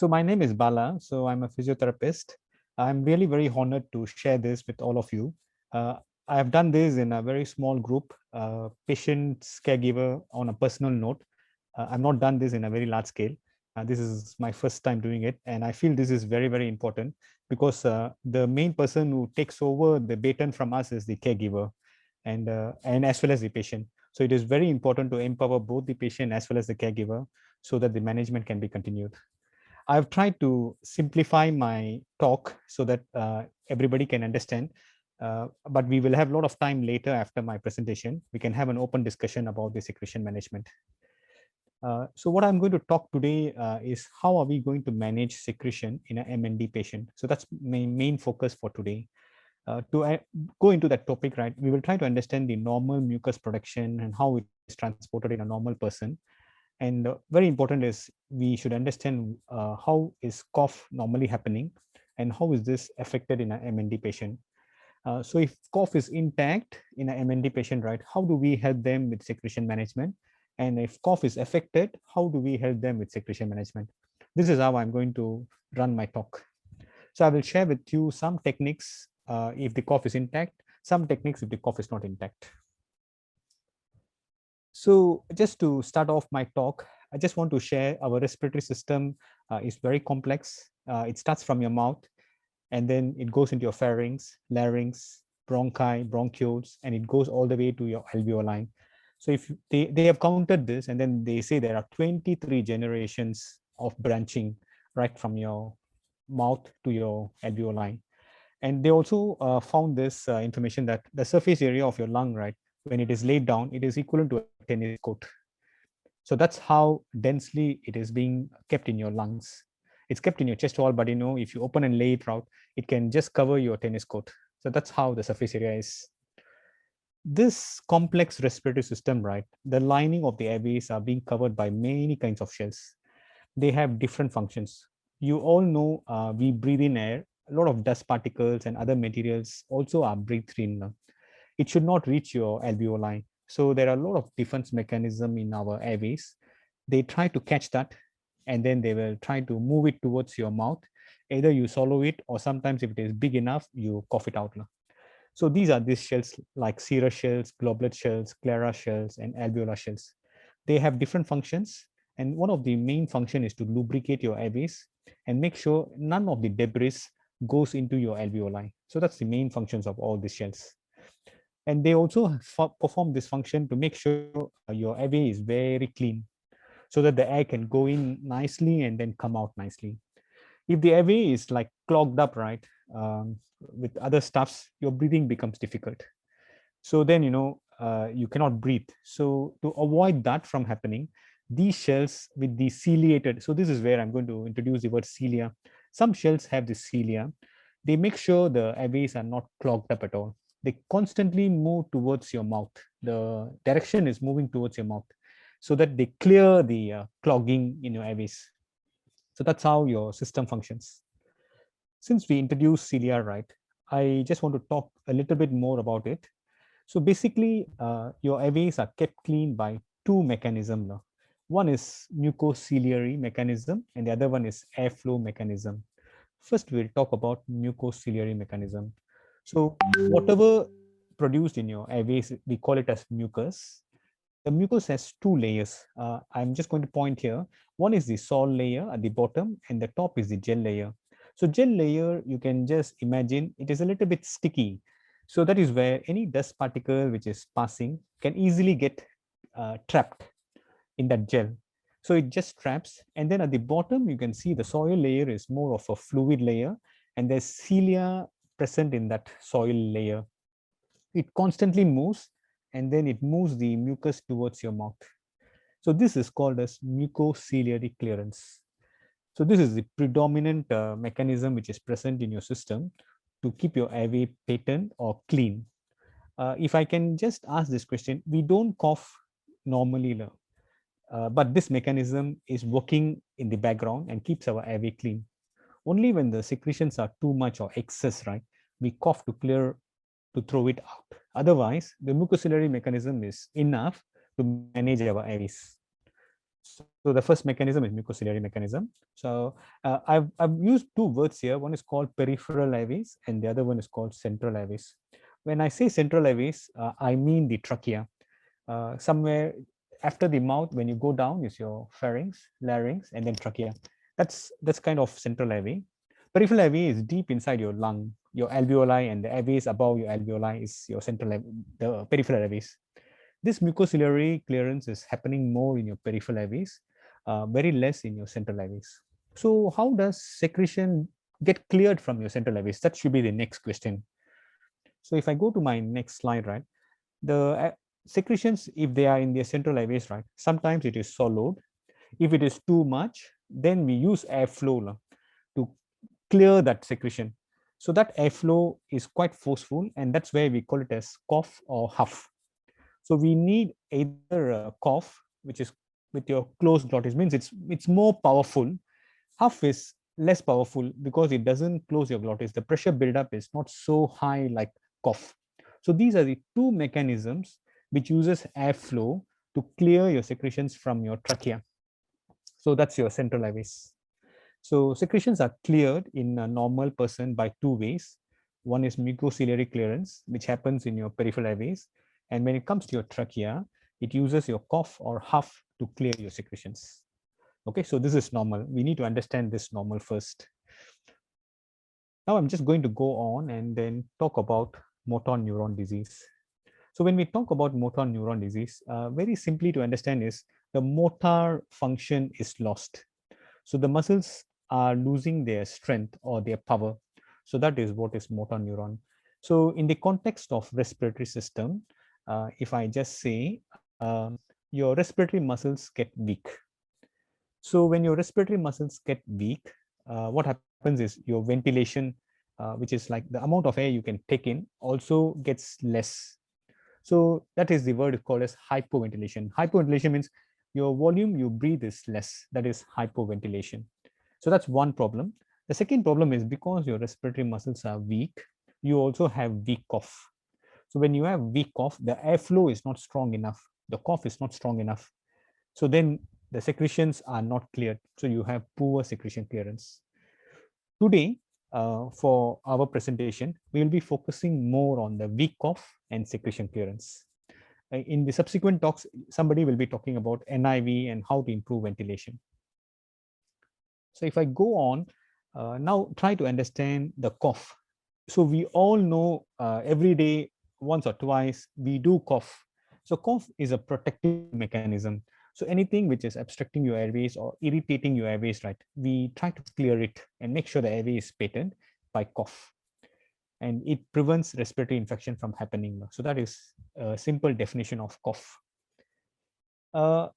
So my name is Bala. So I'm a physiotherapist. I'm really very honored to share this with all of you. Uh, I have done this in a very small group, patients, caregiver on a personal note. I've not done this in a very large scale. This is my first time doing it. And I feel this is very, very important because the main person who takes over the baton from us is the caregiver and as well as the patient. So it is very important to empower both the patient as well as the caregiver so that the management can be continued. I've tried to simplify my talk so that everybody can understand. But we will have a lot of time later after my presentation. We can have an open discussion about the secretion management. So what I'm going to talk today is how are we going to manage secretion in an MND patient. So that's my main focus for today. To go into that topic, right, we will try to understand the normal mucus production and how it is transported in a normal person. And very important is we should understand how is cough normally happening and how is this affected in an MND patient. So if cough is intact in an MND patient, right, how do we help them with secretion management? And if cough is affected, how do we help them with secretion management? This is how I'm going to run my talk. So I will share with you some techniques if the cough is intact, some techniques if the cough is not intact. So just to start off my talk, I just want to share our respiratory system is very complex. It starts from your mouth and then it goes into your pharynx, larynx, bronchi, bronchioles, and it goes all the way to your alveoli. So if they have counted this and then they say there are 23 generations of branching right from your mouth to your alveoli. And they also found this information that the surface area of your lung, right, when it is laid down, it is equivalent to a tennis court. So that's how densely it is being kept in your lungs. It's kept in your chest wall, but if you open and lay it out, it can just cover your tennis court. So that's how the surface area is. This complex respiratory system, right, the lining of the airways are being covered by many kinds of shells. They have different functions. You all know we breathe in air. A lot of dust particles and other materials also are breathed in. It should not reach your alveoli. So there are a lot of defense mechanism in our airways. They try to catch that and then they will try to move it towards your mouth. Either you swallow it or sometimes if it is big enough, you cough it out. So these are these shells like Sierra shells, globlet shells, Clara shells, and alveolar shells. They have different functions. And one of the main function is to lubricate your airways and make sure none of the debris goes into your alveoli. So that's the main functions of all these shells. And they also perform this function to make sure your airway is very clean so that the air can go in nicely and then come out nicely. If the airway is like clogged up, right, with other stuffs, your breathing becomes difficult. So then, you cannot breathe. So to avoid that from happening, these shells with the ciliated, so this is where I'm going to introduce the word cilia. Some shells have the cilia. They make sure the airways are not clogged up at all. They constantly move towards your mouth. The direction is moving towards your mouth so that they clear the clogging in your airways. So that's how your system functions. Since we introduced cilia, right, I just want to talk a little bit more about it. So basically, your airways are kept clean by two mechanisms. One is mucociliary mechanism, and the other one is airflow mechanism. First, we'll talk about mucociliary mechanism. So whatever produced in your airways, we call it as mucus. The mucus has two layers. I'm just going to point here. One is the sol layer at the bottom, and the top is the gel layer. So gel layer, you can just imagine it is a little bit sticky. So that is where any dust particle which is passing can easily get trapped in that gel. So it just traps. And then at the bottom, you can see the soil layer is more of a fluid layer, and there's cilia present in that soil layer. It constantly moves, and then it moves the mucus towards your mouth. So this is called as mucociliary clearance. So this is the predominant mechanism which is present in your system to keep your airway patent or clean. If I can just ask this question, we don't cough normally, but this mechanism is working in the background and keeps our airway clean. Only when the secretions are too much or excess, right, we cough to clear, to throw it out. Otherwise, the mucociliary mechanism is enough to manage our airways. So the first mechanism is mucociliary mechanism. So I've used two words here. One is called peripheral airways and the other one is called central airways. When I say central airways, I mean the trachea. Somewhere after the mouth, when you go down, is your pharynx, larynx, and then trachea. That's kind of central airway. Peripheral airway is deep inside your lung, your alveoli, and the airways above your alveoli is your central, the peripheral airways. This mucociliary clearance is happening more in your peripheral airways, very less in your central airways. So how does secretion get cleared from your central airways? That should be the next question. So if I go to my next slide, right, the secretions, if they are in the central airways, right, sometimes it is swallowed. If it is too much, then we use airflow to clear that secretion. So that airflow is quite forceful, and that's where we call it as cough or huff. So we need either a cough, which is with your closed glottis, means it's more powerful. Huff is less powerful because it doesn't close your glottis. The pressure buildup is not so high like cough. So these are the two mechanisms which uses airflow to clear your secretions from your trachea. So that's your central airways. So secretions are cleared in a normal person by two ways. One is mucociliary clearance, which happens in your peripheral airways. And when it comes to your trachea, it uses your cough or huff to clear your secretions. Okay, so this is normal. We need to understand this normal first. Now I'm just going to go on and then talk about motor neuron disease. So when we talk about motor neuron disease, very simply to understand is the motor function is lost. So the muscles are losing their strength or their power. So that is what is motor neuron. So in the context of respiratory system, if I just say your respiratory muscles get weak. So when your respiratory muscles get weak, what happens is your ventilation, which is like the amount of air you can take in, also gets less. So that is the word called as hypoventilation. Hypoventilation means your volume you breathe is less. That is hypoventilation. So that's one problem. The second problem is because your respiratory muscles are weak, you also have weak cough. So when you have weak cough, the airflow is not strong enough. The cough is not strong enough. So then the secretions are not cleared. So you have poor secretion clearance. Today, for our presentation, we will be focusing more on the weak cough and secretion clearance. In the subsequent talks, somebody will be talking about NIV and how to improve ventilation. So if I go on, now try to understand the cough. So we all know every day, once or twice, we do cough. So cough is a protective mechanism. So anything which is obstructing your airways or irritating your airways, right, we try to clear it and make sure the airway is patent by cough. And it prevents respiratory infection from happening. So that is a simple definition of cough.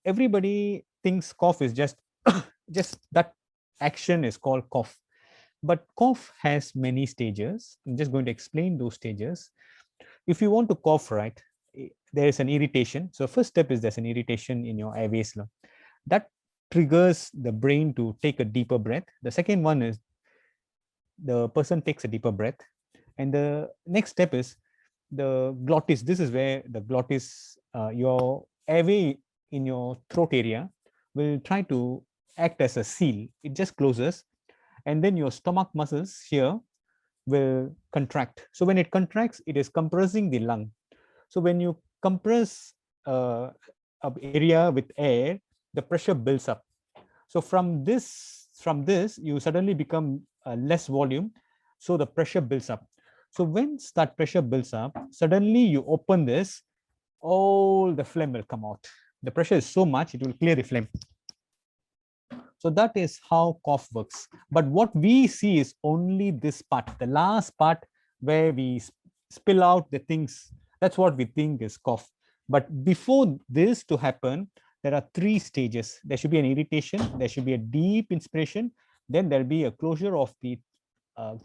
Everybody thinks cough is just that action is called cough. But cough has many stages. I'm just going to explain those stages. If you want to cough, right, there is an irritation. So first step is there's an irritation in your airways. That triggers the brain to take a deeper breath. The second one is the person takes a deeper breath. And the next step is the glottis. This is where the glottis, your airway in your throat area will try to act as a seal. It just closes. And then your stomach muscles here will contract. So when it contracts, it is compressing the lung. So when you compress an area with air, the pressure builds up. So from this, you suddenly become less volume. So the pressure builds up. So when that pressure builds up, suddenly you open this, all the phlegm will come out. The pressure is so much, it will clear the phlegm. So that is how cough works. But what we see is only this part, the last part where we spill out the things. That's what we think is cough. But before this to happen, there are three stages. There should be an irritation, there should be a deep inspiration, then there'll be a closure of the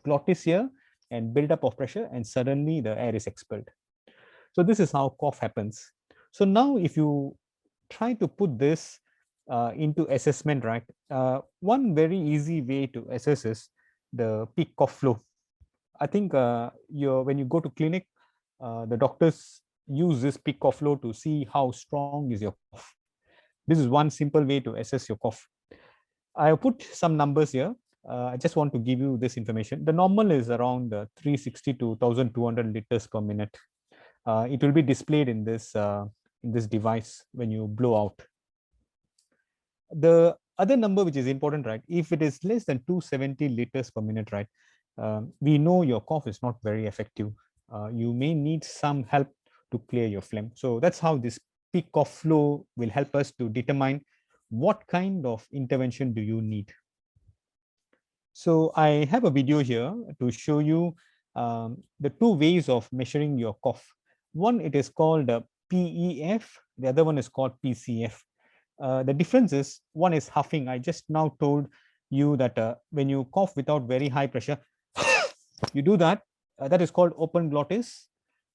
glottis here and buildup of pressure, and suddenly the air is expelled. So this is how cough happens. So now if you try to put this into assessment, right? One very easy way to assess is the peak cough flow. I think when you go to clinic, the doctors use this peak cough flow to see how strong is your cough. This is one simple way to assess your cough. I put some numbers here. I just want to give you this information. The normal is around 360 to 1200 liters per minute. It will be displayed in this device when you blow out. The other number which is important, right? If it is less than 270 liters per minute, right? We know your cough is not very effective. You may need some help to clear your phlegm. So that's how this peak cough flow will help us to determine what kind of intervention do you need. So I have a video here to show you the two ways of measuring your cough. One, it is called PEF. The other one is called PCF. The difference is, one is huffing. I just now told you that when you cough without very high pressure, you do that. That is called open glottis.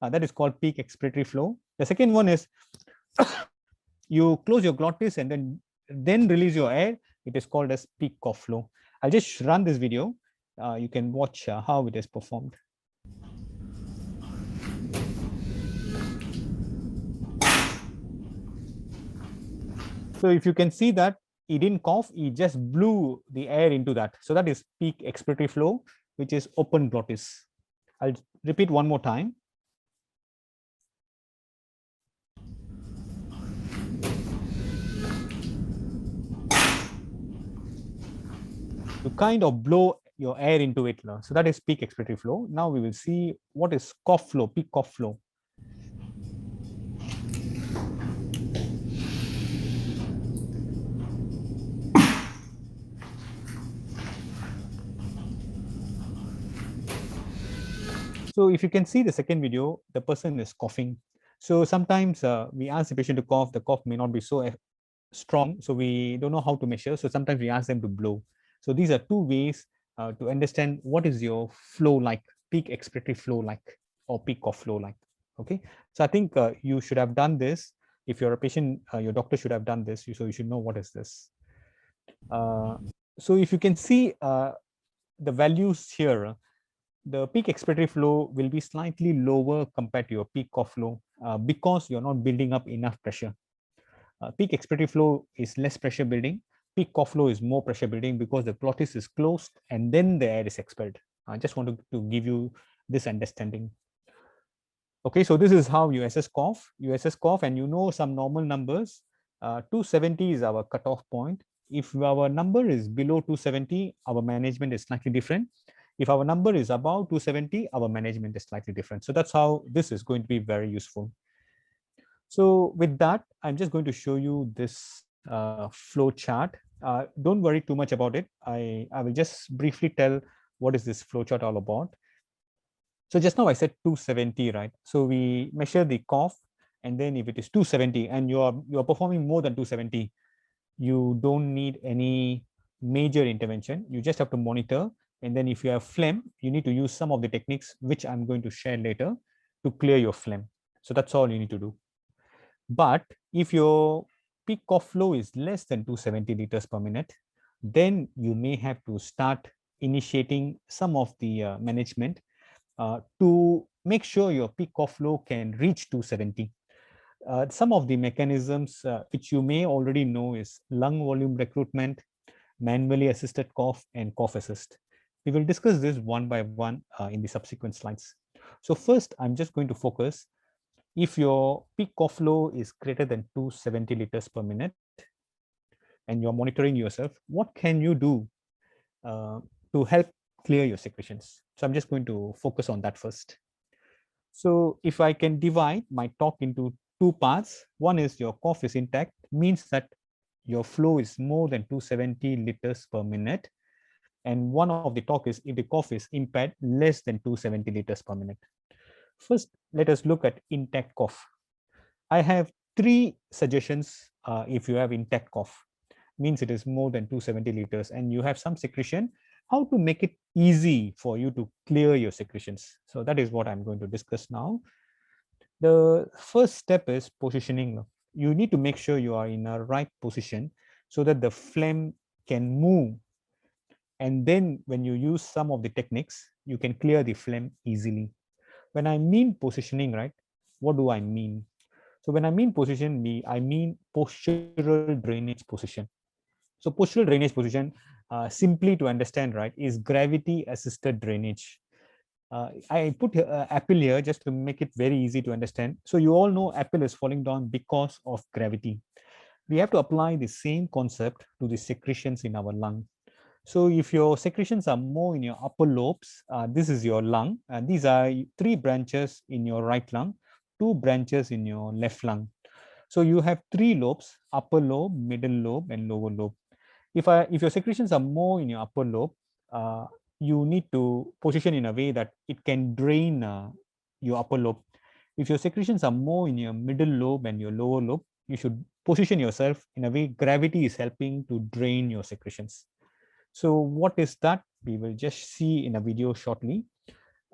That is called peak expiratory flow. The second one is you close your glottis and then release your air. It is called as peak cough flow. I'll just run this video. You can watch how it is performed. So if you can see that he didn't cough, he just blew the air into that. So that is peak expiratory flow, which is open glottis. I'll repeat one more time. To kind of blow your air into it. So that is peak expiratory flow. Now we will see what is cough flow, peak cough flow. So if you can see the second video, the person is coughing. So sometimes we ask the patient to cough, the cough may not be so strong, so we don't know how to measure. So sometimes we ask them to blow. So these are two ways to understand what is your flow like, peak expiratory flow like, or peak cough flow like. Okay, so I think you should have done this. If you're a patient, your doctor should have done this, so you should know what is this. So if you can see the values here, the peak expiratory flow will be slightly lower compared to your peak cough flow because you're not building up enough pressure. Peak expiratory flow is less pressure building. Peak cough flow is more pressure building because the glottis is closed and then the air is expelled. I just want to give you this understanding. Okay, so this is how you assess cough. You assess cough and you know some normal numbers. 270 is our cutoff point. If our number is below 270, our management is slightly different. If our number is above 270, our management is slightly different. So that's how this is going to be very useful. So with that, I'm just going to show you this flow chart. Don't worry too much about it. I will just briefly tell what is this flow chart all about. So just now I said 270, right? So we measure the cough, and then if it is 270 and you are performing more than 270, you don't need any major intervention. You just have to monitor. And then if you have phlegm, you need to use some of the techniques, which I'm going to share later, to clear your phlegm. So that's all you need to do. But if your peak cough flow is less than 270 liters per minute, then you may have to start initiating some of the management to make sure your peak cough flow can reach 270. Some of the mechanisms which you may already know is lung volume recruitment, manually assisted cough, and cough assist. We will discuss this one by one in the subsequent slides. So first, I'm just going to focus. If your peak cough flow is greater than 270 liters per minute and you're monitoring yourself, what can you do to help clear your secretions? So I'm just going to focus on that first. So if I can divide my talk into two parts, one is your cough is intact, means that your flow is more than 270 liters per minute. And one of the talk is if the cough is impaired, less than 270 liters per minute. First, let us look at intact cough. I have three suggestions if you have intact cough, means it is more than 270 liters and you have some secretion, how to make it easy for you to clear your secretions. So that is what I'm going to discuss now. The first step is positioning. You need to make sure you are in a right position so that the phlegm can move. And then when you use some of the techniques, you can clear the phlegm easily. When I mean positioning, right, what do I mean? So when I mean position, I mean postural drainage position. So postural drainage position, simply to understand, right, is gravity assisted drainage. I put apple here just to make it very easy to understand. So you all know apple is falling down because of gravity. We have to apply the same concept to the secretions in our lung. So if your secretions are more in your upper lobes, this is your lung. These are 3 branches in your right lung, 2 branches in your left lung. So you have 3 lobes: upper lobe, middle lobe, and lower lobe. If your secretions are more in your upper lobe, uh, you need to position in a way that it can drain your upper lobe. If your secretions are more in your middle lobe and your lower lobe, you should position yourself in a way gravity is helping to drain your secretions. So what is that? We will just see in a video shortly.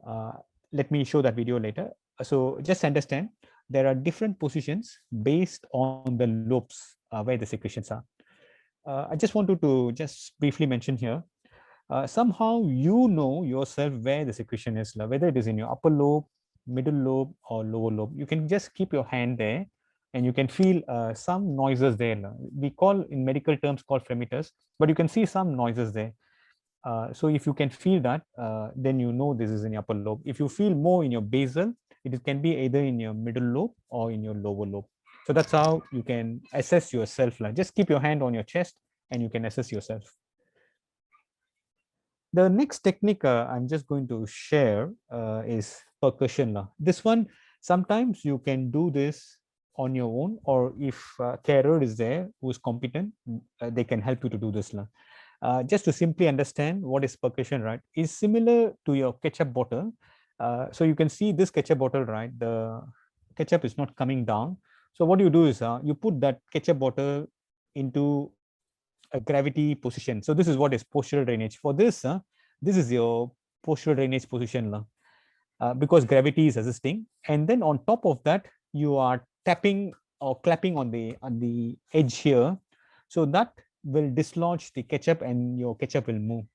Uh, Let me show that video later. So just understand, there are different positions based on the lobes where the secretions are. I just wanted to just briefly mention here, somehow you know yourself where the secretion is, whether it is in your upper lobe, middle lobe, or lower lobe. You can just keep your hand there and you can feel some noises there. We call in medical terms called fremiters, but you can see some noises there. So if you can feel that, then you know this is in your upper lobe. If you feel more in your basal, it can be either in your middle lobe or in your lower lobe. So that's how you can assess yourself. Just keep your hand on your chest and you can assess yourself. The next technique I'm just going to share is percussion. This one, sometimes you can do this on your own, or if carer is there who is competent, they can help you to do this. Just to simply understand what is percussion, right, is similar to your ketchup bottle. So you can see this ketchup bottle, right? The ketchup is not coming down. So what you do is you put that ketchup bottle into a gravity position. So this is what is postural drainage. For this, this is your postural drainage position, because gravity is assisting. And then on top of that, you are tapping or clapping on the edge here. So that will dislodge the ketchup and your ketchup will move.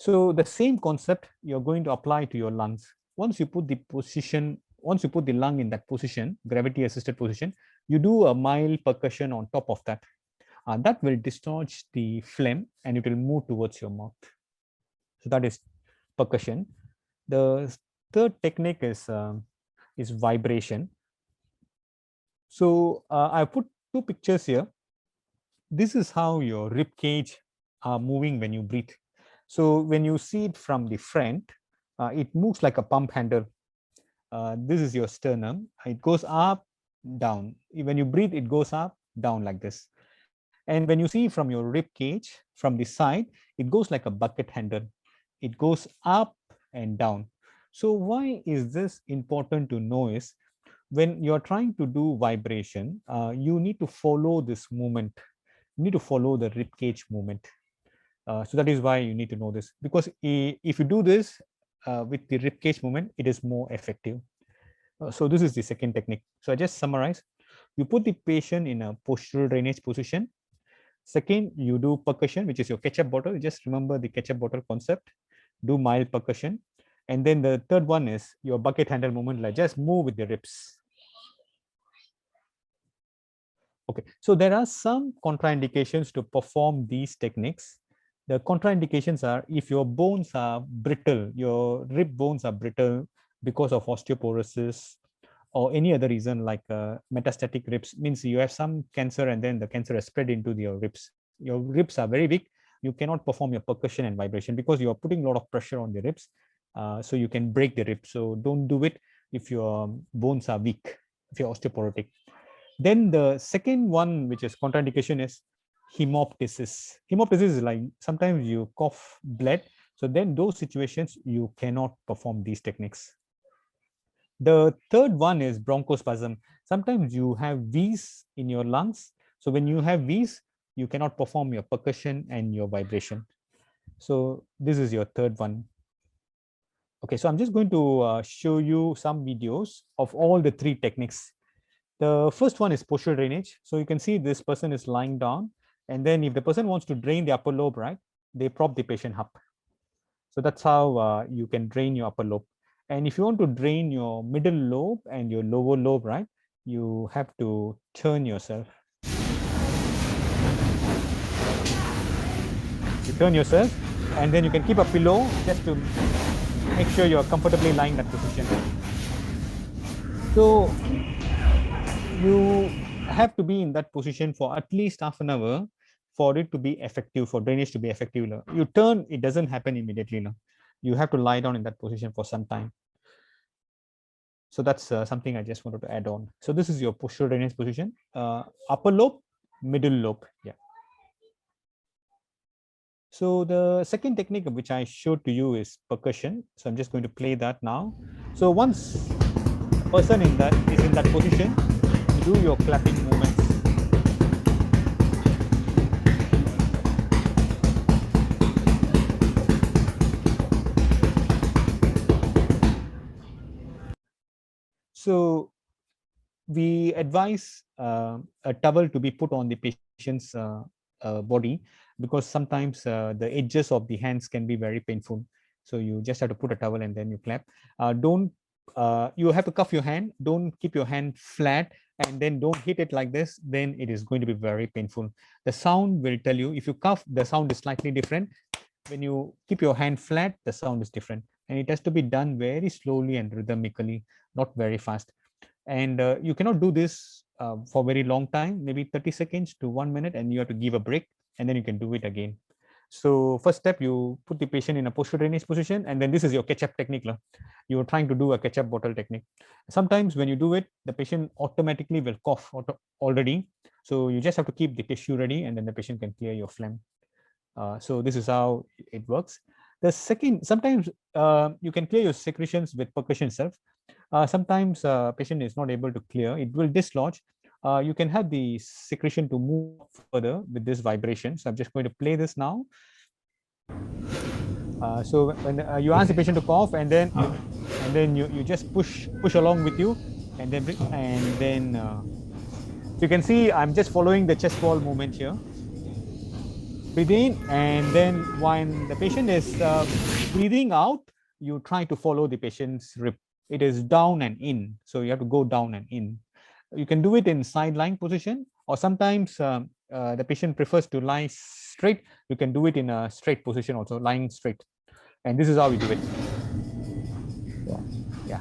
So the same concept you're going to apply to your lungs. Once you put the lung in that position, gravity assisted position, you do a mild percussion on top of that. That will discharge the phlegm and it will move towards your mouth. So that is percussion. The third technique is vibration. So I put 2 pictures here. This is how your rib cage are moving when you breathe. So when you see it from the front, it moves like a pump handle. This is your sternum. It goes up, down. When you breathe, it goes up, down like this. And when you see from your rib cage, from the side, it goes like a bucket handle. It goes up and down. So why is this important to know is, when you're trying to do vibration, you need to follow this movement. You need to follow the rib cage movement. So that is why you need to know this, because if you do this with the rib cage movement, it is more effective. So this is the second technique. So I just summarize. You put the patient in a postural drainage position. Second, you do percussion, which is your ketchup bottle. Just remember the ketchup bottle concept. Do mild percussion. And then the third one is your bucket handle movement, like just move with the ribs. Okay, so there are some contraindications to perform these techniques. The contraindications are if your bones are brittle, your rib bones are brittle because of osteoporosis or any other reason, like metastatic ribs, means you have some cancer and then the cancer has spread into your ribs. Your ribs are very weak. You cannot perform your percussion and vibration because you are putting a lot of pressure on the ribs. So you can break the ribs. So don't do it if your bones are weak, if you're osteoporotic. Then the second one, which is contraindication, is hemoptysis. Hemoptysis is like sometimes you cough blood. So then those situations, you cannot perform these techniques. The third one is bronchospasm. Sometimes you have V's in your lungs. So when you have V's, you cannot perform your percussion and your vibration. So this is your third one. Okay, so I'm just going to show you some videos of all the 3 techniques. The first one is postural drainage. So you can see this person is lying down. And then if the person wants to drain the upper lobe, right, they prop the patient up. So that's how you can drain your upper lobe. And if you want to drain your middle lobe and your lower lobe, right, you have to turn yourself. You turn yourself, and then you can keep a pillow just to make sure you're comfortably lying in that position. So you have to be in that position for at least half an hour for it to be effective, for drainage to be effective. You turn, it doesn't happen immediately. You have to lie down in that position for some time. So that's something I just wanted to add on. So this is your postural drainage position, upper lobe, middle lobe. Yeah. So the second technique which I showed to you is percussion. So I'm just going to play that now. So once a person is in that position, you do your clapping movements. So we advise a towel to be put on the patient's body, because sometimes the edges of the hands can be very painful. So you just have to put a towel and then you clap. Don't you have to cuff your hand. Don't keep your hand flat and then don't hit it like this. Then it is going to be very painful. The sound will tell you. If you cuff, the sound is slightly different. When you keep your hand flat, the sound is different, and it has to be done very slowly and rhythmically, not very fast. And you cannot do this for a very long time, maybe 30 seconds to 1 minute, and you have to give a break, and then you can do it again. So first step, you put the patient in a postural drainage position, and then this is your ketchup technique. You're trying to do a ketchup bottle technique. Sometimes when you do it, the patient automatically will cough already. So you just have to keep the tissue ready, and then the patient can clear your phlegm. So this is how it works. The second, sometimes you can clear your secretions with percussion itself. Sometimes patient is not able to clear, it will dislodge. You can have the secretion to move further with this vibration. So I'm just going to play this now. So when you ask the patient to cough, and then you just push along with you, and then so you can see I'm just following the chest wall movement here. Breathe in, and then when the patient is breathing out, you try to follow the patient's rib. It is down and in, so you have to go down and in. You can do it in side lying position, or sometimes the patient prefers to lie straight. You can do it in a straight position also, lying straight. And this is how we do it. Yeah.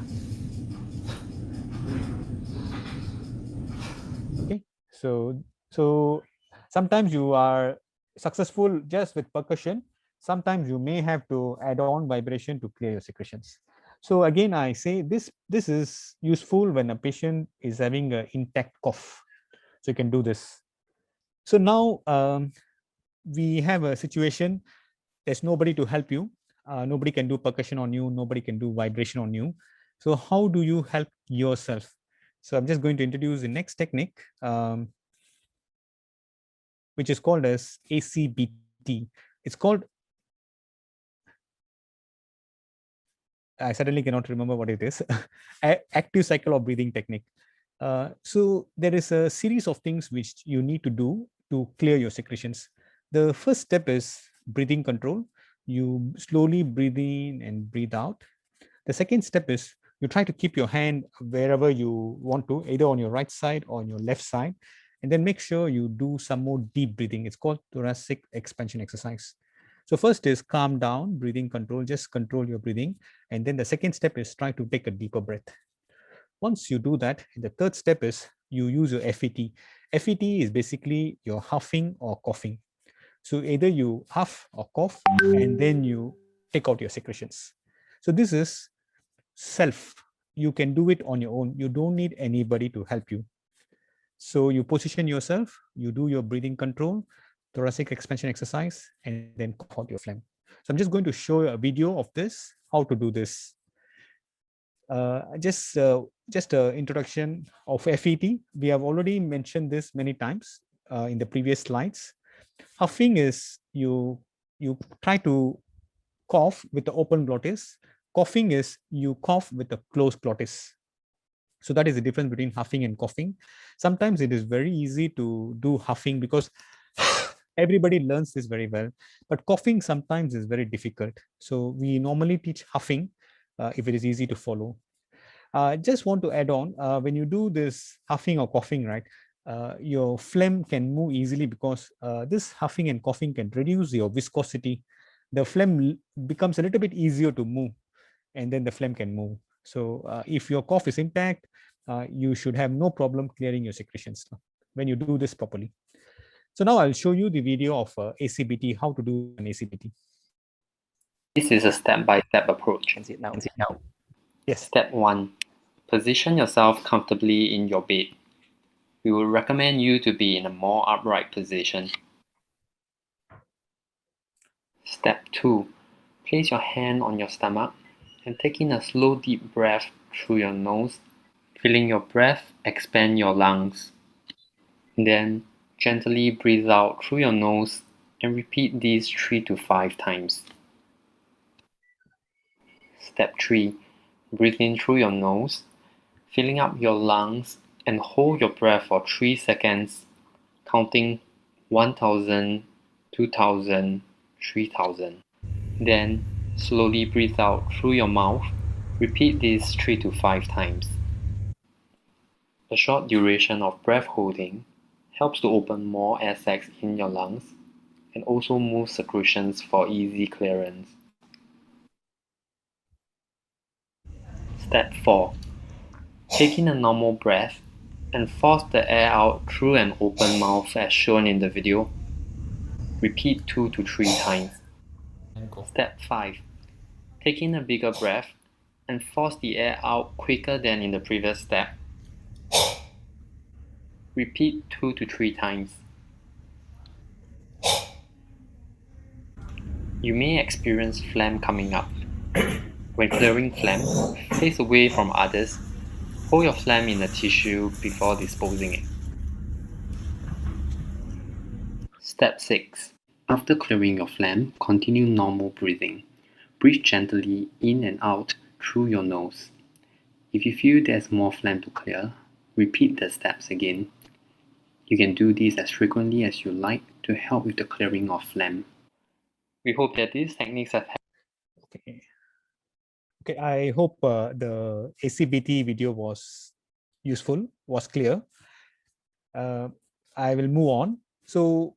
Okay. So sometimes you are successful just with percussion. Sometimes you may have to add on vibration to clear your secretions. So again, I say this is useful when a patient is having an intact cough. So you can do this. So now we have a situation, there's nobody to help you. Nobody can do percussion on you. Nobody can do vibration on you. So how do you help yourself? So I'm just going to introduce the next technique, which is called as ACBT. It's called, I suddenly cannot remember what it is, active cycle of breathing technique. So there is a series of things which you need to do to clear your secretions. The first step is breathing control. You slowly breathe in and breathe out. The second step is you try to keep your hand wherever you want to, either on your right side or on your left side, and then make sure you do some more deep breathing. It's called thoracic expansion exercise. So first is calm down, breathing control, just control your breathing. And then the second step is try to take a deeper breath. Once you do that, the third step is you use your FET. FET is basically your huffing or coughing. So either you huff or cough, and then you take out your secretions. So this is self. You can do it on your own. You don't need anybody to help you. So you position yourself, you do your breathing control, thoracic expansion exercise, and then cough out your phlegm. So I'm just going to show you a video of this, how to do this. Just an introduction of FET. We have already mentioned this many times in the previous slides. Huffing is you try to cough with the open glottis. Coughing is you cough with a closed glottis. So that is the difference between huffing and coughing. Sometimes it is very easy to do huffing because everybody learns this very well, but coughing sometimes is very difficult. So we normally teach huffing if it is easy to follow. Just want to add on, when you do this huffing or coughing, right, your phlegm can move easily because this huffing and coughing can reduce your viscosity. The phlegm becomes a little bit easier to move, and then the phlegm can move. So if your cough is intact, you should have no problem clearing your secretions when you do this properly. So now I'll show you the video of ACBT, how to do an ACBT. This is a step-by-step approach. Can see it now. Yes. Step 1. Position yourself comfortably in your bed. We would recommend you to be in a more upright position. Step 2. Place your hand on your stomach and take in a slow deep breath through your nose. Feeling your breath expand your lungs. Then gently breathe out through your nose and repeat these 3 to 5 times. Step 3. Breathe in through your nose, filling up your lungs, and hold your breath for 3 seconds, counting 1000, 2000, 3000. Then slowly breathe out through your mouth. Repeat this 3 to 5 times. A short duration of breath holding helps to open more air sacs in your lungs and also move secretions for easy clearance. Step 4. Take in a normal breath and force the air out through an open mouth as shown in the video. Repeat 2 to 3 times. Step 5. Take in a bigger breath and force the air out quicker than in the previous step. Repeat 2 to 3 times. You may experience phlegm coming up. When clearing phlegm, face away from others. Hold your phlegm in a tissue before disposing it. Step 6. After clearing your phlegm, continue normal breathing. Breathe gently in and out through your nose. If you feel there's more phlegm to clear, repeat the steps again. You can do this as frequently as you like to help with the clearing of phlegm. We hope that these techniques have helped. Okay, I hope the ACBT video was useful, was clear. I will move on. So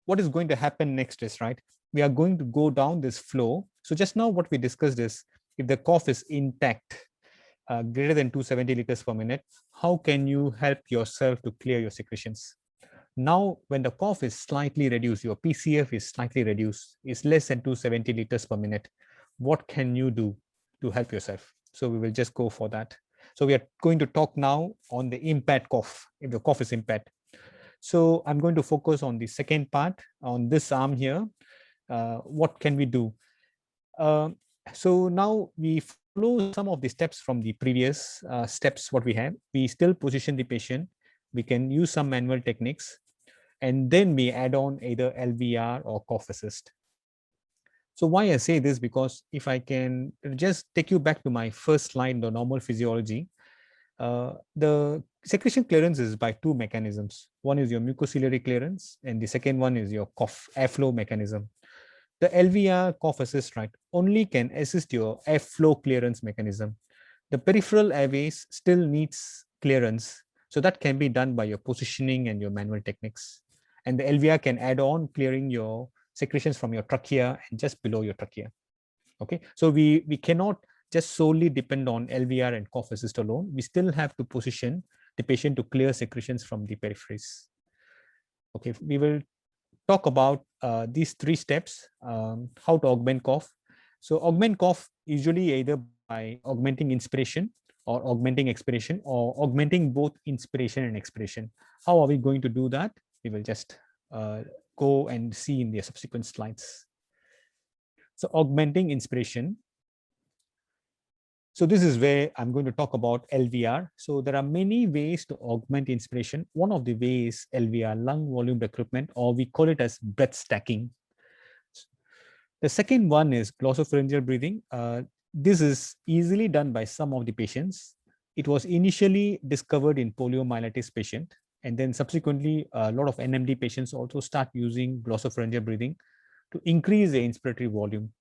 what is going to happen next is, right, we are going to go down this flow. So just now what we discussed is, if the cough is intact, greater than 270 liters per minute, how can you help yourself to clear your secretions? Now, when the cough is slightly reduced, your PCF is slightly reduced, is less than 270 liters per minute, what can you do to help yourself? So we will just go for that. So we are going to talk now on the impaired cough, if the cough is impaired. So I'm going to focus on the second part, on this arm here. What can we do? So now we follow some of the steps from the previous steps what we have. We still position the patient. We can use some manual techniques, and then we add on either LVR or cough assist. So why I say this, because if I can just take you back to my first slide, the normal physiology, the secretion clearance is by two mechanisms. One is your mucociliary clearance, and the second one is your cough airflow mechanism. The LVR cough assist, right, only can assist your airflow clearance mechanism. The peripheral airways still needs clearance, so that can be done by your positioning and your manual techniques. And the LVR can add on clearing your secretions from your trachea and just below your trachea. Okay, so we cannot just solely depend on LVR and cough assist alone. We still have to position the patient to clear secretions from the peripheries. Okay, we will talk about these three steps, how to augment cough. So augment cough usually either by augmenting inspiration or augmenting expiration, or augmenting both inspiration and expiration. How are we going to do that? We will just go and see in the subsequent slides. So augmenting inspiration. So this is where I'm going to talk about LVR. So there are many ways to augment inspiration. One of the ways LVR, lung volume recruitment, or we call it as breath stacking. The second one is glossopharyngeal breathing. This is easily done by some of the patients. It was initially discovered in poliomyelitis patient, and then subsequently a lot of NMD patients also start using glossopharyngeal breathing to increase the inspiratory volume.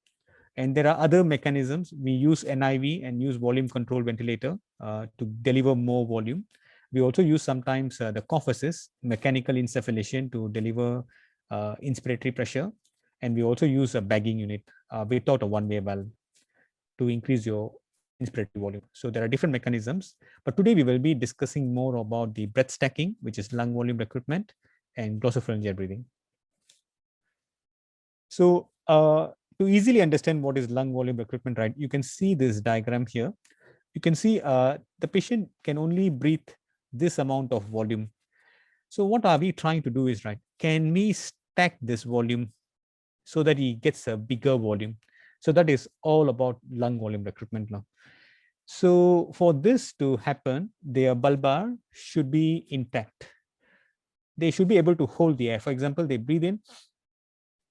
And there are other mechanisms. We use NIV and use volume control ventilator to deliver more volume. We also use sometimes the cough assist, mechanical insufflation to deliver inspiratory pressure. And we also use a bagging unit without a one-way valve to increase your inspiratory volume. So there are different mechanisms, but today we will be discussing more about the breath stacking, which is lung volume recruitment, and glossopharyngeal breathing. So to easily understand what is lung volume recruitment, right, you can see this diagram here. You can see the patient can only breathe this amount of volume. So what are we trying to do is, right, can we stack this volume so that he gets a bigger volume? So that is all about lung volume recruitment now. So for this to happen, their bulbar should be intact. They should be able to hold the air. For example, they breathe in,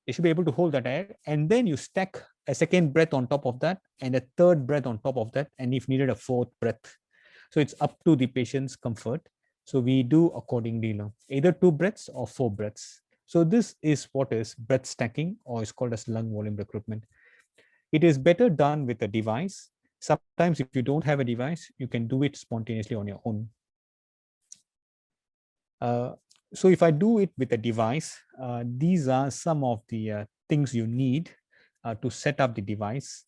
they should be able to hold that air, and then you stack a second breath on top of that and a third breath on top of that, and if needed, a fourth breath. So it's up to the patient's comfort. So we do accordingly now, either 2 breaths or 4 breaths. So this is what is breath stacking, or is called as lung volume recruitment. It is better done with a device. Sometimes if you don't have a device, you can do it spontaneously on your own. So if I do it with a device, these are some of the things you need to set up the device.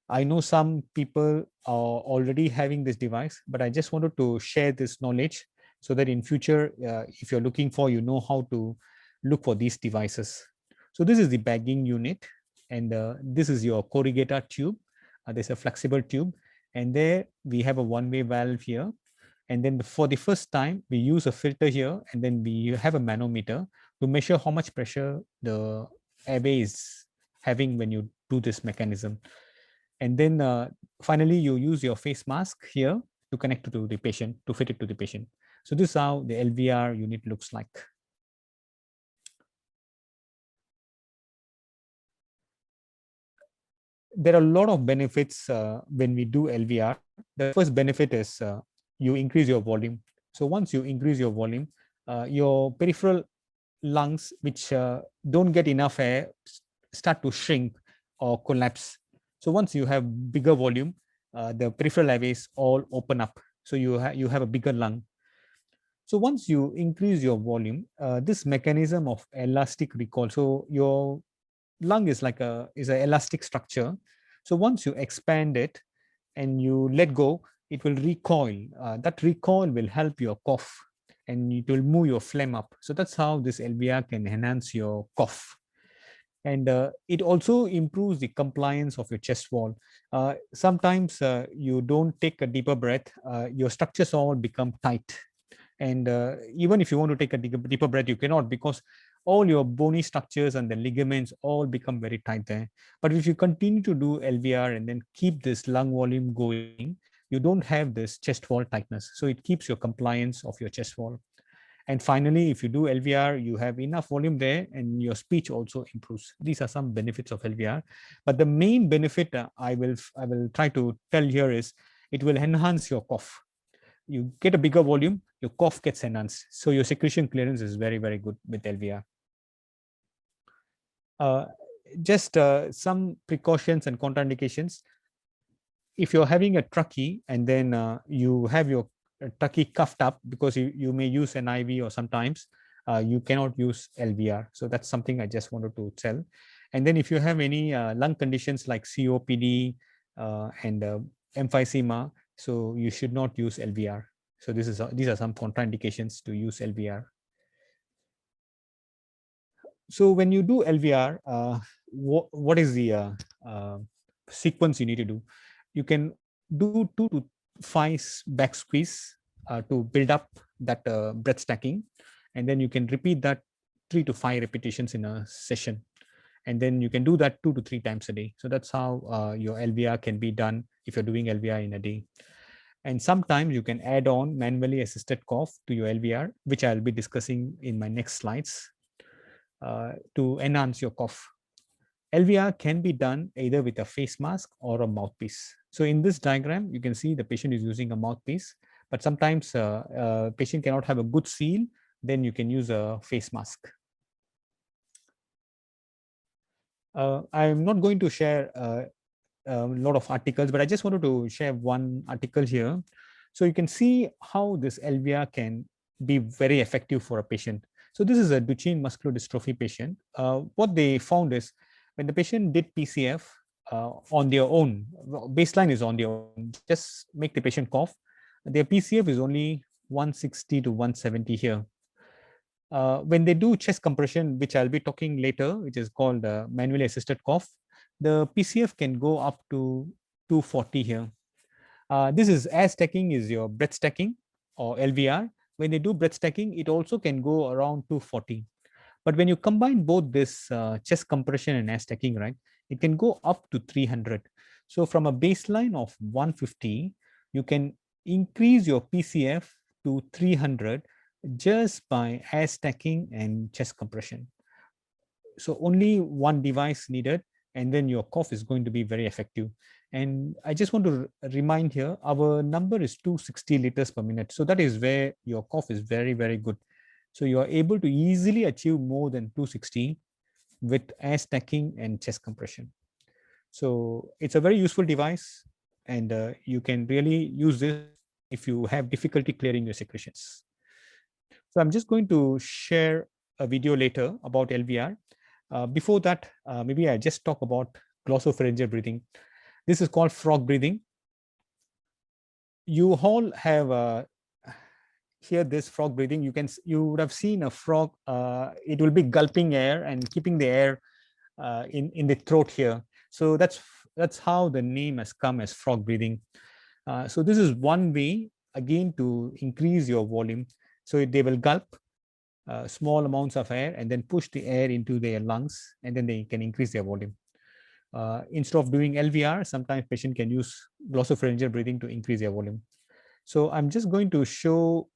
I know some people are already having this device, but I just wanted to share this knowledge so that in future, if you're looking for, you know how to look for these devices. So this is the bagging unit, and this is your corrugator tube. There's a flexible tube, and there we have a one-way valve here. And then for the first time, we use a filter here, and then we have a manometer to measure how much pressure the airway is having when you do this mechanism. And then finally, you use your face mask here to connect to the patient, to fit it to the patient. So this is how the LVR unit looks like. There are a lot of benefits when we do LVR. The first benefit is you increase your volume. So once you increase your volume, your peripheral lungs, which don't get enough air, start to shrink or collapse. So once you have bigger volume, the peripheral airways all open up. So you have a bigger lung. So once you increase your volume, this mechanism of elastic recall, so your lung is like an elastic structure. So once you expand it and you let go, it will recoil. That recoil will help your cough, and it will move your phlegm up. So that's how this LVR can enhance your cough. And it also improves the compliance of your chest wall. Sometimes you don't take a deeper breath, your structures all become tight. And even if you want to take a deeper breath, you cannot, because all your bony structures and the ligaments all become very tight there. But if you continue to do LVR and then keep this lung volume going, you don't have this chest wall tightness. So it keeps your compliance of your chest wall. And finally, if you do LVR, you have enough volume there and your speech also improves. These are some benefits of LVR. But the main benefit I will try to tell here is it will enhance your cough. You get a bigger volume, your cough gets enhanced. So your secretion clearance is very, very good with LVR. Just some precautions and contraindications. If you're having a trachea and then you have your trachea cuffed up, because you may use an IV, or sometimes you cannot use LVR. So that's something I just wanted to tell. And then if you have any lung conditions like COPD and emphysema, so you should not use LVR. So these are some contraindications to use LVR. So when you do LVR, what is the sequence you need to do? You can do 2 to 5 back squeeze to build up that breath stacking, and then you can repeat that 3 to 5 repetitions in a session, and then you can do that 2 to 3 times a day. So that's how your LVR can be done if you're doing LVR in a day. And sometimes you can add on manually assisted cough to your LVR, which I'll be discussing in my next slides to enhance your cough. LVR can be done either with a face mask or a mouthpiece. So in this diagram, you can see the patient is using a mouthpiece, but sometimes patient cannot have a good seal, then you can use a face mask. I'm not going to share a lot of articles, but I just wanted to share one article here. So you can see how this LVR can be very effective for a patient. So this is a Duchenne muscular dystrophy patient. What they found is when the patient did PCF on their own, baseline is on their own, just make the patient cough. Their PCF is only 160 to 170 here. When they do chest compression, which I'll be talking later, which is called manually assisted cough, the PCF can go up to 240 here. This is air stacking is your breath stacking or LVR. When they do breath stacking, it also can go around 240. But when you combine both this chest compression and air stacking, right, it can go up to 300. So from a baseline of 150, you can increase your PCF to 300 just by air stacking and chest compression. So only one device needed, and then your cough is going to be very effective. And I just want to remind here, our number is 260 liters per minute. So that is where your cough is very, very good. So you are able to easily achieve more than 260 with air stacking and chest compression. So it's a very useful device, and you can really use this if you have difficulty clearing your secretions. So I'm just going to share a video later about LVR. Before that, maybe I just talk about glossopharyngeal breathing. This is called frog breathing. You all have hear this frog breathing. You would have seen a frog. It will be gulping air and keeping the air in the throat here. So that's how the name has come as frog breathing. So this is one way again to increase your volume. So they will gulp small amounts of air and then push the air into their lungs, and then they can increase their volume. Instead of doing LVR, sometimes patient can use glossopharyngeal breathing to increase their volume. So I'm just going to show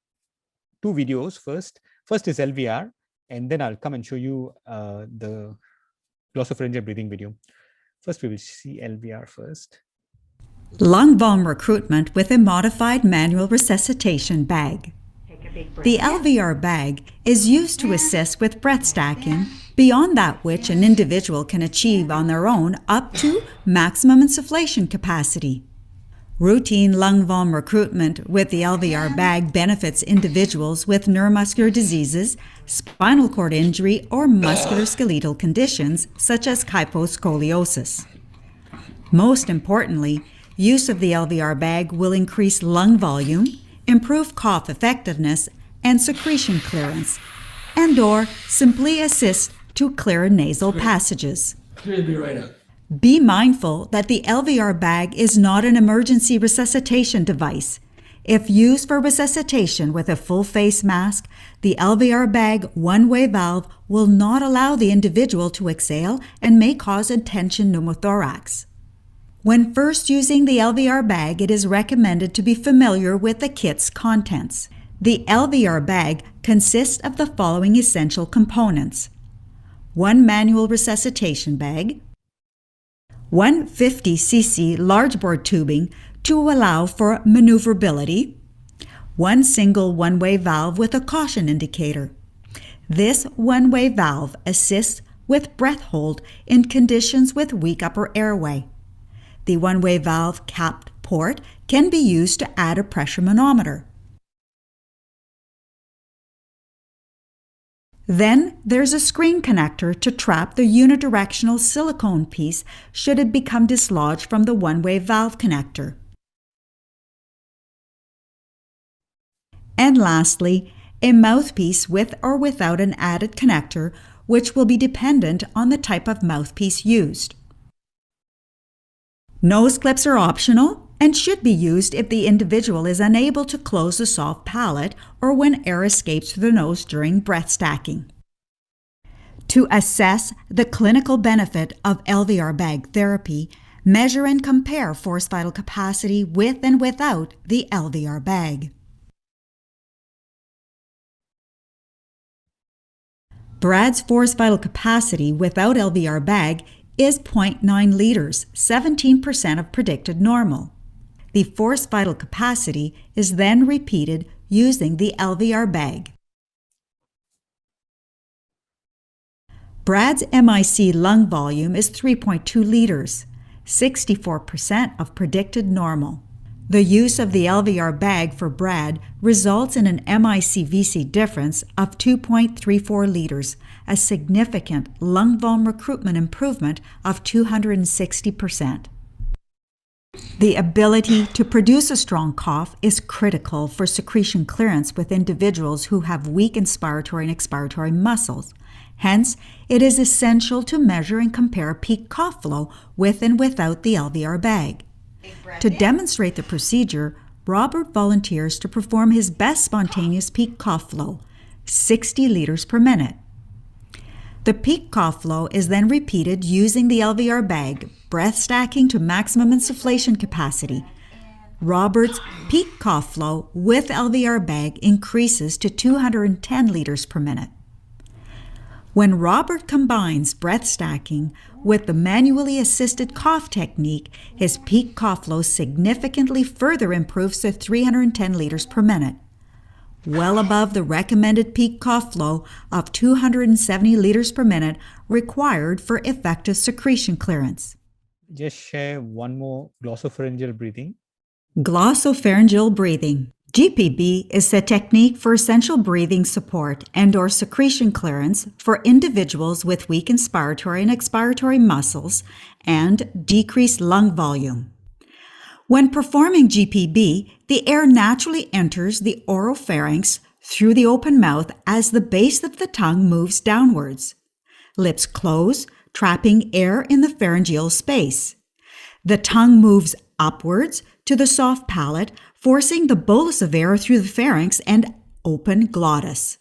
two videos first. First is LVR, and then I'll come and show you the glossopharyngeal breathing video. First, we will see LVR first. Lung volume recruitment with a modified manual resuscitation bag. The LVR bag is used to assist with breath stacking, beyond that which an individual can achieve on their own up to maximum insufflation capacity. Routine lung volume recruitment with the LVR bag benefits individuals with neuromuscular diseases, spinal cord injury, or musculoskeletal conditions such as kyphoscoliosis. Most importantly, use of the LVR bag will increase lung volume, improve cough effectiveness and secretion clearance, and/or simply assist to clear nasal passages. Be mindful that the LVR bag is not an emergency resuscitation device. If used for resuscitation with a full face mask, the LVR bag one-way valve will not allow the individual to exhale and may cause intention pneumothorax. When first using the LVR bag, it is recommended to be familiar with the kit's contents. The LVR bag consists of the following essential components: one manual resuscitation bag, one 50 cc large bore tubing to allow for maneuverability, one single one-way valve with a caution indicator. This one-way valve assists with breath hold in conditions with weak upper airway. The one-way valve capped port can be used to add a pressure manometer. Then there's a screen connector to trap the unidirectional silicone piece should it become dislodged from the one-way valve connector. And lastly, a mouthpiece with or without an added connector, which will be dependent on the type of mouthpiece used. Nose clips are optional and should be used if the individual is unable to close the soft palate or when air escapes through the nose during breath stacking. To assess the clinical benefit of LVR bag therapy, measure and compare forced vital capacity with and without the LVR bag. Brad's forced vital capacity without LVR bag is 0.9 liters, 17% of predicted normal. The forced vital capacity is then repeated using the LVR bag. Brad's MIC lung volume is 3.2 liters. 64% of predicted normal. The use of the LVR bag for Brad results in an MICVC difference of 2.34 liters, a significant lung volume recruitment improvement of 260%. The ability to produce a strong cough is critical for secretion clearance with individuals who have weak inspiratory and expiratory muscles. Hence, it is essential to measure and compare peak cough flow with and without the LVR bag. To demonstrate the procedure, Robert volunteers to perform his best spontaneous peak cough flow, 60 liters per minute. The peak cough flow is then repeated using the LVR bag, breath stacking to maximum insufflation capacity. Robert's peak cough flow with LVR bag increases to 210 liters per minute. When Robert combines breath stacking with the manually assisted cough technique, his peak cough flow significantly further improves to 310 liters per minute, well above the recommended peak cough flow of 270 liters per minute required for effective secretion clearance. Just share one more glossopharyngeal breathing. Glossopharyngeal breathing. GPB is the technique for essential breathing support and/or secretion clearance for individuals with weak inspiratory and expiratory muscles and decreased lung volume. When performing GPB, the air naturally enters the oropharynx through the open mouth as the base of the tongue moves downwards. Lips close, trapping air in the pharyngeal space. The tongue moves upwards to the soft palate, forcing the bolus of air through the pharynx and open glottis.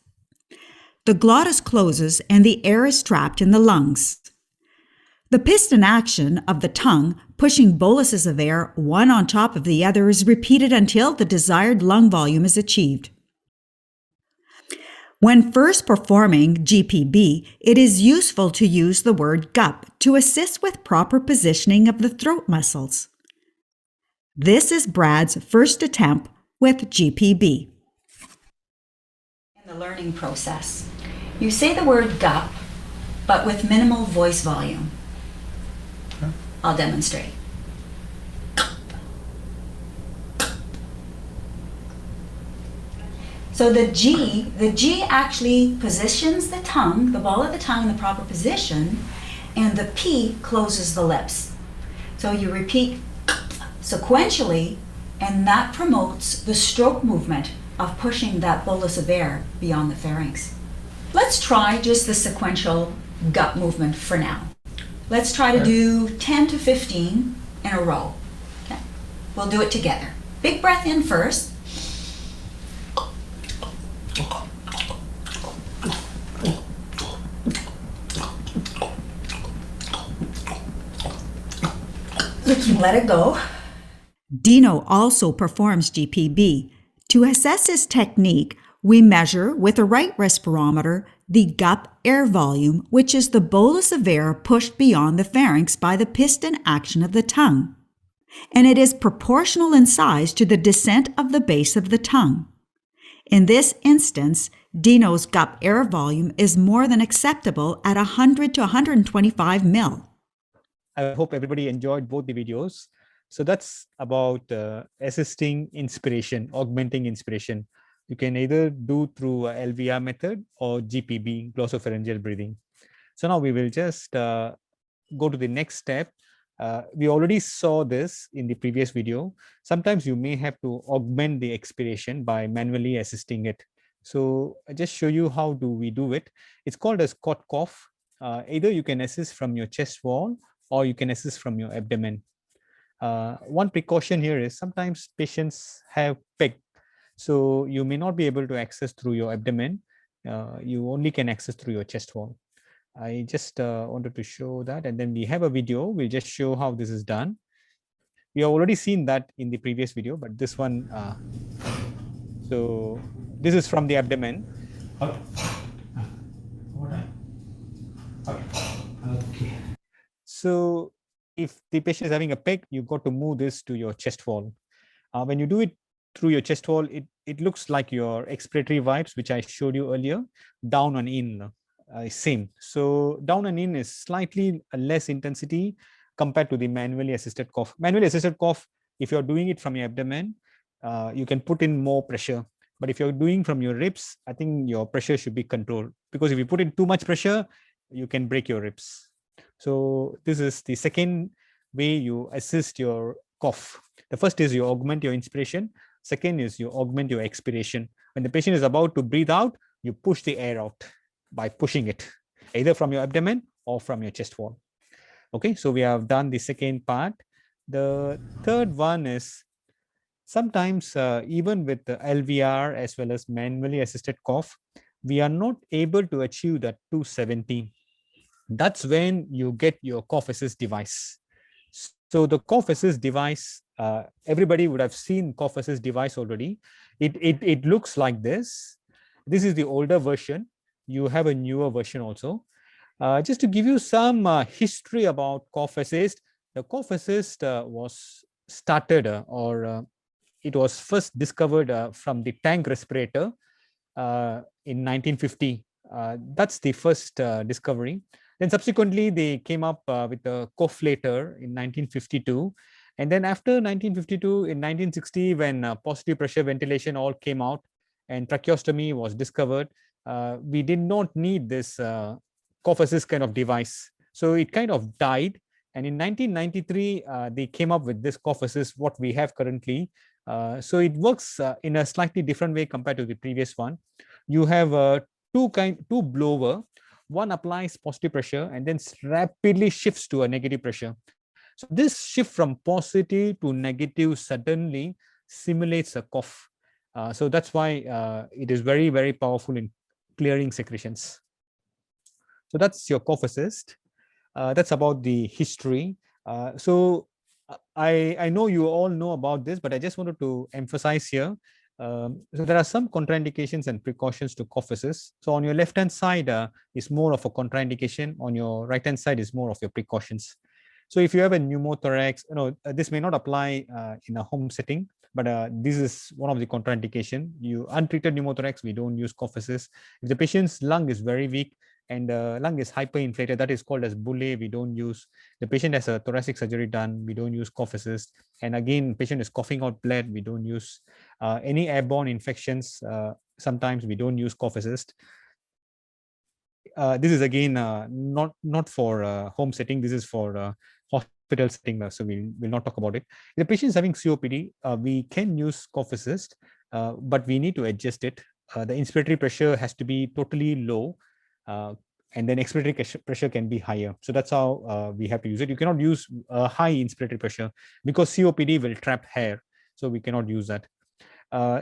The glottis closes and the air is trapped in the lungs. The piston action of the tongue, pushing boluses of air one on top of the other, is repeated until the desired lung volume is achieved. When first performing GPB, it is useful to use the word gup to assist with proper positioning of the throat muscles. This is Brad's first attempt with GPB. In the learning process, you say the word gup, but with minimal voice volume. I'll demonstrate. So the G actually positions the tongue, the ball of the tongue in the proper position, and the P closes the lips. So you repeat sequentially, and that promotes the stroke movement of pushing that bolus of air beyond the pharynx. Let's try just the sequential gut movement for now. Let's try to do 10 to 15 in a row. Okay. We'll do it together. Big breath in first. Let it go. Dino also performs GPB. To assess his technique, we measure with a right respirometer the gup air volume, which is the bolus of air pushed beyond the pharynx by the piston action of the tongue, and it is proportional in size to the descent of the base of the tongue. In this instance, Dino's gup air volume is more than acceptable at 100 to 125 mil. I hope everybody enjoyed both the videos. So that's about assisting inspiration, augmenting inspiration. You can either do through LVR method or GPB, glossopharyngeal breathing. So now we will just go to the next step. We already saw this in the previous video. Sometimes you may have to augment the expiration by manually assisting it. So I just show you how do we do it. It's called as cot cough. Either you can assist from your chest wall or you can assist from your abdomen. One precaution here is sometimes patients have PEG. So you may not be able to access through your abdomen. You only can access through your chest wall. I just wanted to show that, and then we have a video. We'll just show how this is done. We have already seen that in the previous video, but this one, so this is from the abdomen. Okay. So if the patient is having a PEG, you've got to move this to your chest wall. When you do it through your chest wall, it looks like your expiratory vibes, which I showed you earlier, down and in, same. So down and in is slightly less intensity, compared to the manually assisted cough. Manually assisted cough, if you're doing it from your abdomen, you can put in more pressure. But if you're doing from your ribs, I think your pressure should be controlled, because if you put in too much pressure, you can break your ribs. So this is the second way you assist your cough. The first is you augment your inspiration. Second is you augment your expiration. When the patient is about to breathe out, you push the air out by pushing it, either from your abdomen or from your chest wall. Okay, so we have done the second part. The third one is sometimes even with the LVR as well as manually assisted cough, we are not able to achieve that 217. That's when you get your cough assist device. So the cough assist device, everybody would have seen cough assist device already. It looks like this. This is the older version. You have a newer version also. Just to give you some history about cough assist, the cough assist was started it was first discovered from the tank respirator in 1950. That's the first discovery. Then subsequently, they came up with the cofflator in 1952. And then after 1952, in 1960, when positive pressure ventilation all came out and tracheostomy was discovered, we did not need this cough assist kind of device. So it kind of died. And in 1993, they came up with this cough assist, what we have currently. So it works in a slightly different way compared to the previous one. You have two blower. One applies positive pressure and then rapidly shifts to a negative pressure. So this shift from positive to negative suddenly simulates a cough. So that's why it is very, very powerful in clearing secretions. So that's your cough assist. That's about the history. So I know you all know about this, but I just wanted to emphasize here. So there are some contraindications and precautions to cough assist. So on your left-hand side is more of a contraindication. On your right-hand side is more of your precautions. So if you have a pneumothorax, this may not apply in a home setting, but this is one of the contraindication. You untreated pneumothorax, we don't use cough assist. If the patient's lung is very weak and the lung is hyperinflated, that is called as bulle, we don't use. The patient has a thoracic surgery done, we don't use cough assist. And again, patient is coughing out blood, we don't use. Any airborne infections, sometimes we don't use cough assist. This is again not for home setting, this is for hospital setting, so we will not talk about it. If the patient is having COPD, we can use cough assist, but we need to adjust it. The inspiratory pressure has to be totally low, and then expiratory pressure can be higher. So that's how we have to use it. You cannot use high inspiratory pressure because COPD will trap hair, so we cannot use that.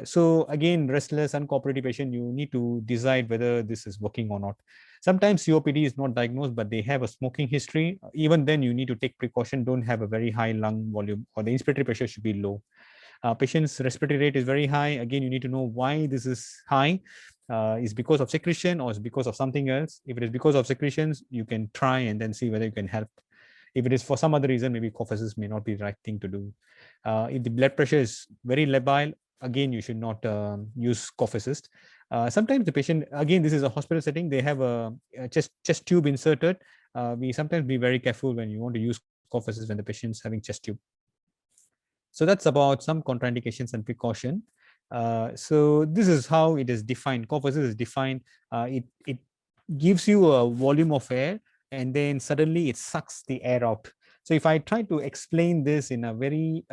So again, restless, uncooperative patient, you need to decide whether this is working or not. Sometimes COPD is not diagnosed, but they have a smoking history. Even then, you need to take precaution. Don't have a very high lung volume, or the inspiratory pressure should be low. Patient's respiratory rate is very high. Again, you need to know why this is high. Is because of secretion or is because of something else? If it is because of secretions, you can try and then see whether you can help. If it is for some other reason, maybe cough assist may not be the right thing to do. If the blood pressure is very labile, again, you should not use cough assist. Sometimes the patient, again, this is a hospital setting, they have a chest tube inserted. We sometimes be very careful when you want to use cough assist when the patient is having chest tube. So that's about some contraindications and precaution. So this is how it is defined. Cough assist is defined. It gives you a volume of air and then suddenly it sucks the air out. So if I try to explain this in a very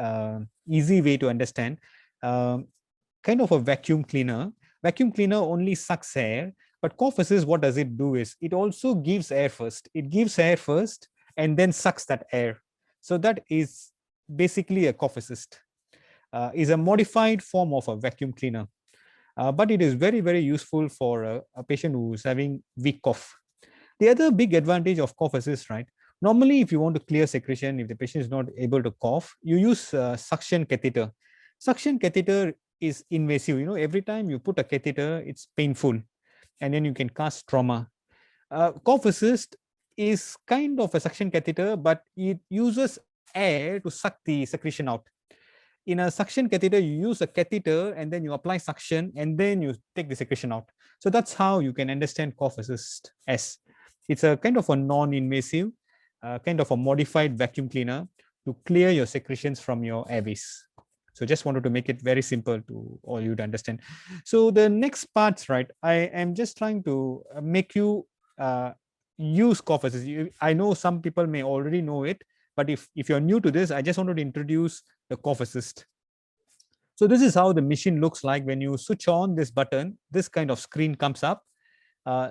easy way to understand, kind of a vacuum cleaner. Vacuum cleaner only sucks air, but cough assist, what does it do is it also gives air first. It gives air first and then sucks that air. So that is basically a cough assist. Is a modified form of a vacuum cleaner. But it is very, very useful for a patient who is having weak cough. The other big advantage of cough assist, right? Normally, if you want to clear secretion, if the patient is not able to cough, you use suction catheter. Suction catheter is invasive. Every time you put a catheter, it's painful, and then you can cause trauma. Cough assist is kind of a suction catheter, but it uses air to suck the secretion out. In a suction catheter, you use a catheter and then you apply suction and then you take the secretion out. So that's how you can understand cough assist as. It's a kind of a non-invasive. kind of a modified vacuum cleaner to clear your secretions from your airways. So just wanted to make it very simple to all you to understand. So the next parts, right, I am just trying to make you use cough assist. I know some people may already know it, but if you're new to this, I just wanted to introduce the cough assist. So this is how the machine looks like when you switch on this button. This kind of screen comes up.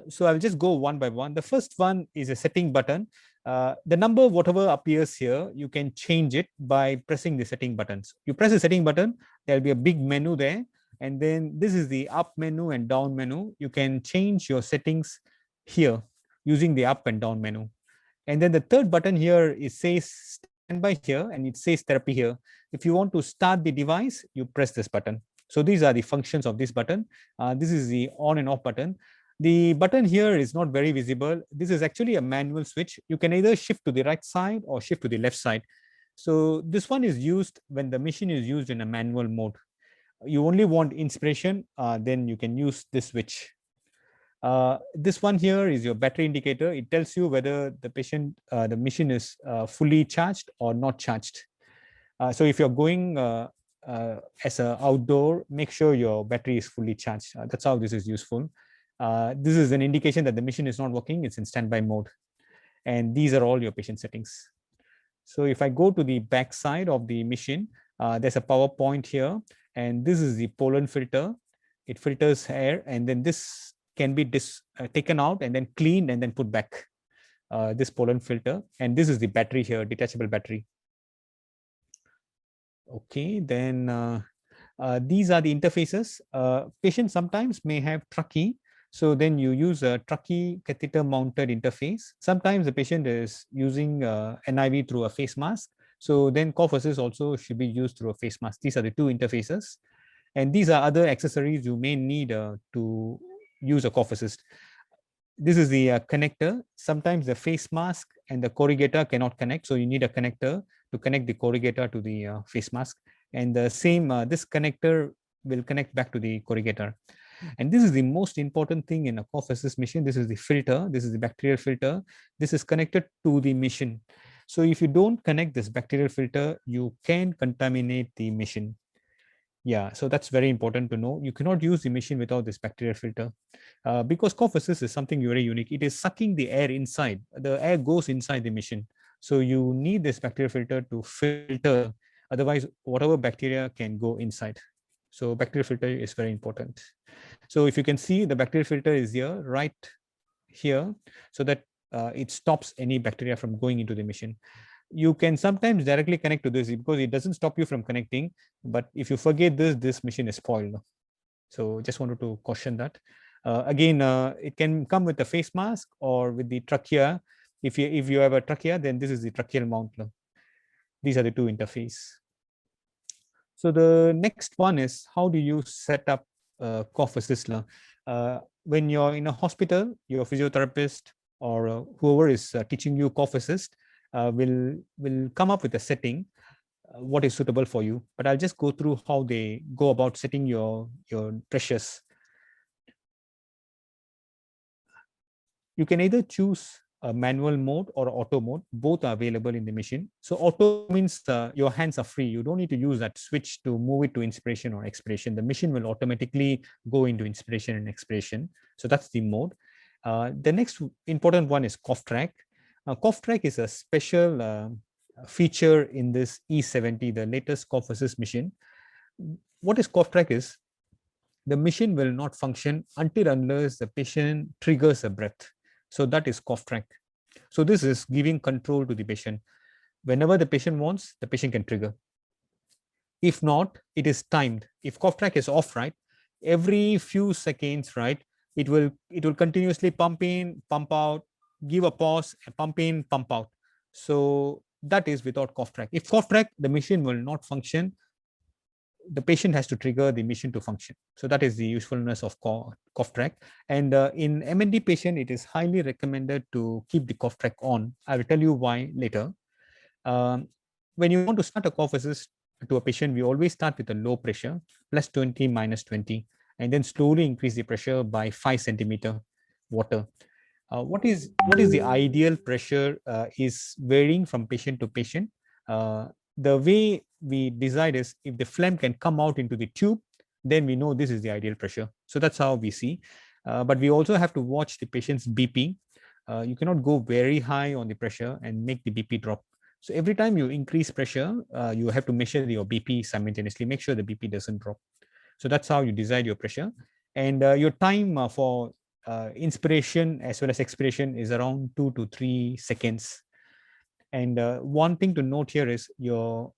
So I'll just go one by one. The first one is a setting button. The number, whatever appears here, you can change it by pressing the setting buttons. You press the setting button, there'll be a big menu there. And then this is the up menu and down menu. You can change your settings here using the up and down menu. And then the third button here, it says standby here and it says therapy here. If you want to start the device, you press this button. So these are the functions of this button. This is the on and off button. The button here is not very visible. This is actually a manual switch. You can either shift to the right side or shift to the left side. So this one is used when the machine is used in a manual mode. You only want inspiration, then you can use this switch. This one here is your battery indicator. It tells you whether the patient, the machine is fully charged or not charged. So if you're going as an outdoor, make sure your battery is fully charged. That's how this is useful. This is an indication that the machine is not working. It's in standby mode. And these are all your patient settings. So if I go to the back side of the machine, there's a power point here. And this is the pollen filter. It filters air. And then this can be taken out and then cleaned and then put back, this pollen filter. And this is the battery here, detachable battery. Okay, then these are the interfaces. Patients sometimes may have trachea. So then you use a trachea catheter mounted interface. Sometimes the patient is using NIV through a face mask. So then cough assist also should be used through a face mask. These are the two interfaces. And these are other accessories you may need to use a cough assist. This is the connector. Sometimes the face mask and the corrugator cannot connect. So you need a connector to connect the corrugator to the face mask. And the same, this connector will connect back to the corrugator. And this is the most important thing in a cough assist machine. This is the filter. This is the bacterial filter. This is connected to the machine. So if you don't connect this bacterial filter, you can contaminate the machine. Yeah, so that's very important to know. You cannot use the machine without this bacterial filter because cough assist is something very unique. It is sucking the air inside. The air goes inside the machine. So you need this bacterial filter to filter. Otherwise, whatever bacteria can go inside. So bacterial filter is very important. So if you can see, the bacterial filter is here, right here, so that it stops any bacteria from going into the machine. You can sometimes directly connect to this because it doesn't stop you from connecting. But if you forget this, this machine is spoiled. So just wanted to caution that. Again, it can come with a face mask or with the trachea. If you have a trachea, then this is the tracheal mount. These are the two interface. So the next one is, how do you set up cough assist? When you're in a hospital, your physiotherapist or whoever is teaching you cough assist will come up with a setting, what is suitable for you. But I'll just go through how they go about setting your pressures. You can either choose a manual mode or auto mode. Both are available in the machine. So auto means your hands are free. You don't need to use that switch to move it to inspiration or expiration. The machine will automatically go into inspiration and expiration. So that's the mode. The next important one is cough track. Cough track is a special feature in this E70, the latest cough assist machine. What is cough track is, the machine will not function unless the patient triggers a breath. So that is cough track. So this is giving control to the patient. Whenever the patient wants, the patient can trigger. If not, it is timed. If cough track is off, right, every few seconds, right, it will continuously pump in, pump out, give a pause, pump in, pump out. So that is without cough track. If cough track, the machine will not function. The patient has to trigger the machine to function. So that is the usefulness of cough track. And in MND patient, it is highly recommended to keep the cough track on. I will tell you why later. When you want to start a cough assist to a patient, we always start with a low pressure, +20, -20, and then slowly increase the pressure by 5 centimeter water. What is the ideal pressure is varying from patient to patient. The way we decide is if the phlegm can come out into the tube, then we know this is the ideal pressure. So that's how we see. But we also have to watch the patient's BP. You cannot go very high on the pressure and make the BP drop. So every time you increase pressure, you have to measure your BP simultaneously, make sure the BP doesn't drop. So that's how you decide your pressure. And your time for inspiration as well as expiration is around 2 to 3 seconds. And one thing to note here is your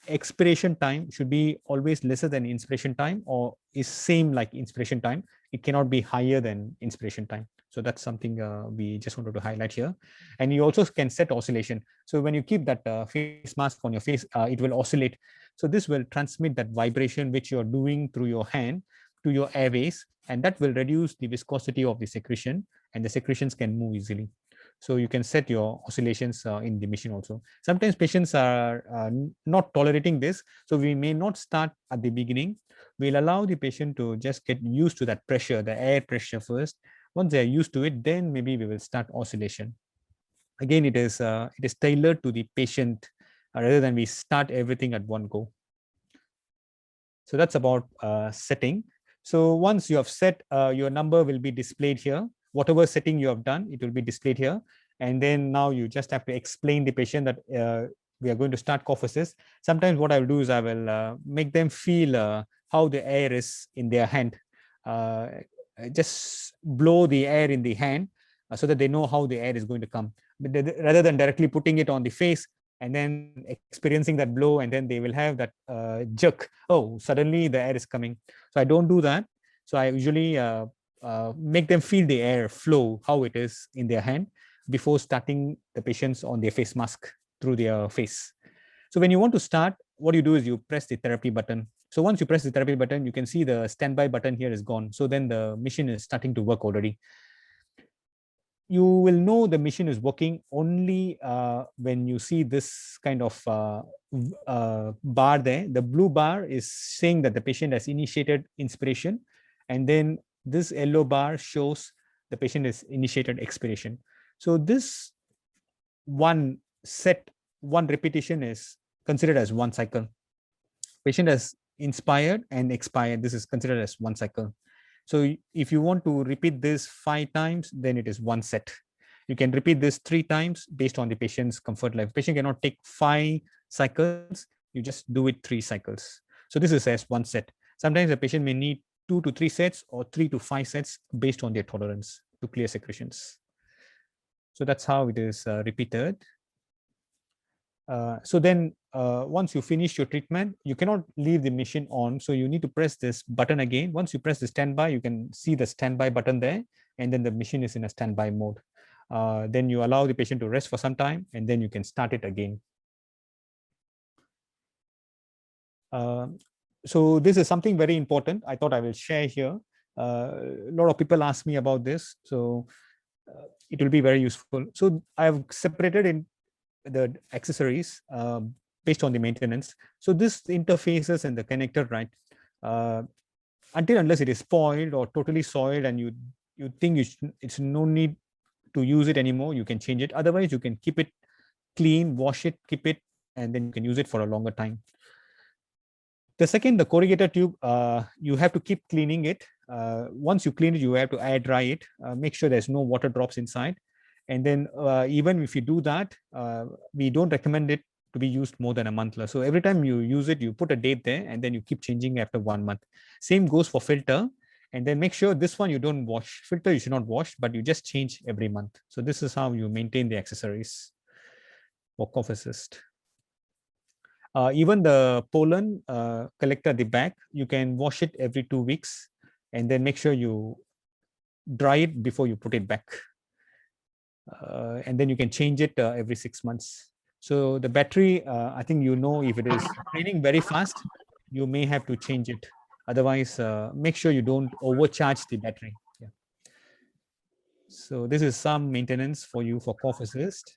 expiration time should be always lesser than inspiration time, or is same like inspiration time. It cannot be higher than inspiration time. So that's something we just wanted to highlight here. And you also can set oscillation. So when you keep that face mask on your face, it will oscillate. So this will transmit that vibration which you're doing through your hand to your airways, and that will reduce the viscosity of the secretion, and the secretions can move easily. So you can set your oscillations in the machine also. Sometimes patients are not tolerating this, so we may not start at the beginning. We'll allow the patient to just get used to that pressure, the air pressure first. Once they're used to it, then maybe we will start oscillation. Again, it is tailored to the patient rather than we start everything at one go. So that's about setting. So once you have set, your number will be displayed here. Whatever setting you have done, it will be displayed here. And then now you just have to explain the patient that we are going to start cough assist. Sometimes what I will do is I will make them feel how the air is in their hand. Just blow the air in the hand so that they know how the air is going to come. But rather than directly putting it on the face and then experiencing that blow, and then they will have that jerk. Oh, suddenly the air is coming. So I don't do that. So I usually make them feel the air flow, how it is in their hand, before starting the patients on their face mask through their face. So when you want to start, what you do is you press the therapy button. So once you press the therapy button, you can see the standby button here is gone. So then the machine is starting to work already. You will know the machine is working only when you see this kind of bar there. The blue bar is saying that the patient has initiated inspiration, and then this yellow bar shows the patient has initiated expiration. So this one repetition is considered as one cycle. Patient has inspired and expired. This is considered as one cycle. So if you want to repeat this 5 times, then it is one set. You can repeat this 3 times based on the patient's comfort level. Patient cannot take 5 cycles. You just do it 3 cycles. So this is as one set. Sometimes the patient may need 2 to 3 sets or 3 to 5 sets based on their tolerance to clear secretions. So that's how it is repeated. So then once you finish your treatment, you cannot leave the machine on. So you need to press this button again. Once you press the standby, you can see the standby button there, and then the machine is in a standby mode. Then you allow the patient to rest for some time, and then you can start it again. So this is something very important. I thought I will share here. A lot of people ask me about this, so it will be very useful. So I have separated in the accessories based on the maintenance. So this interfaces and the connector, right? Until unless it is spoiled or totally soiled and you think it's no need to use it anymore, you can change it. Otherwise, you can keep it clean, wash it, keep it, and then you can use it for a longer time. The second, the corrugator tube, you have to keep cleaning it. Once you clean it, you have to air dry it. Make sure there's no water drops inside. And then even if you do that, we don't recommend it to be used more than a month. So every time you use it, you put a date there, and then you keep changing after 1 month. Same goes for filter. And then make sure this one you don't wash. Filter you should not wash, but you just change every month. So this is how you maintain the accessories for cough assist. Even the pollen collector at the back, you can wash it every 2 weeks, and then make sure you dry it before you put it back. And then you can change it every 6 months. So the battery, I think if it is draining very fast, you may have to change it. Otherwise, make sure you don't overcharge the battery. Yeah. So this is some maintenance for you for cough assist.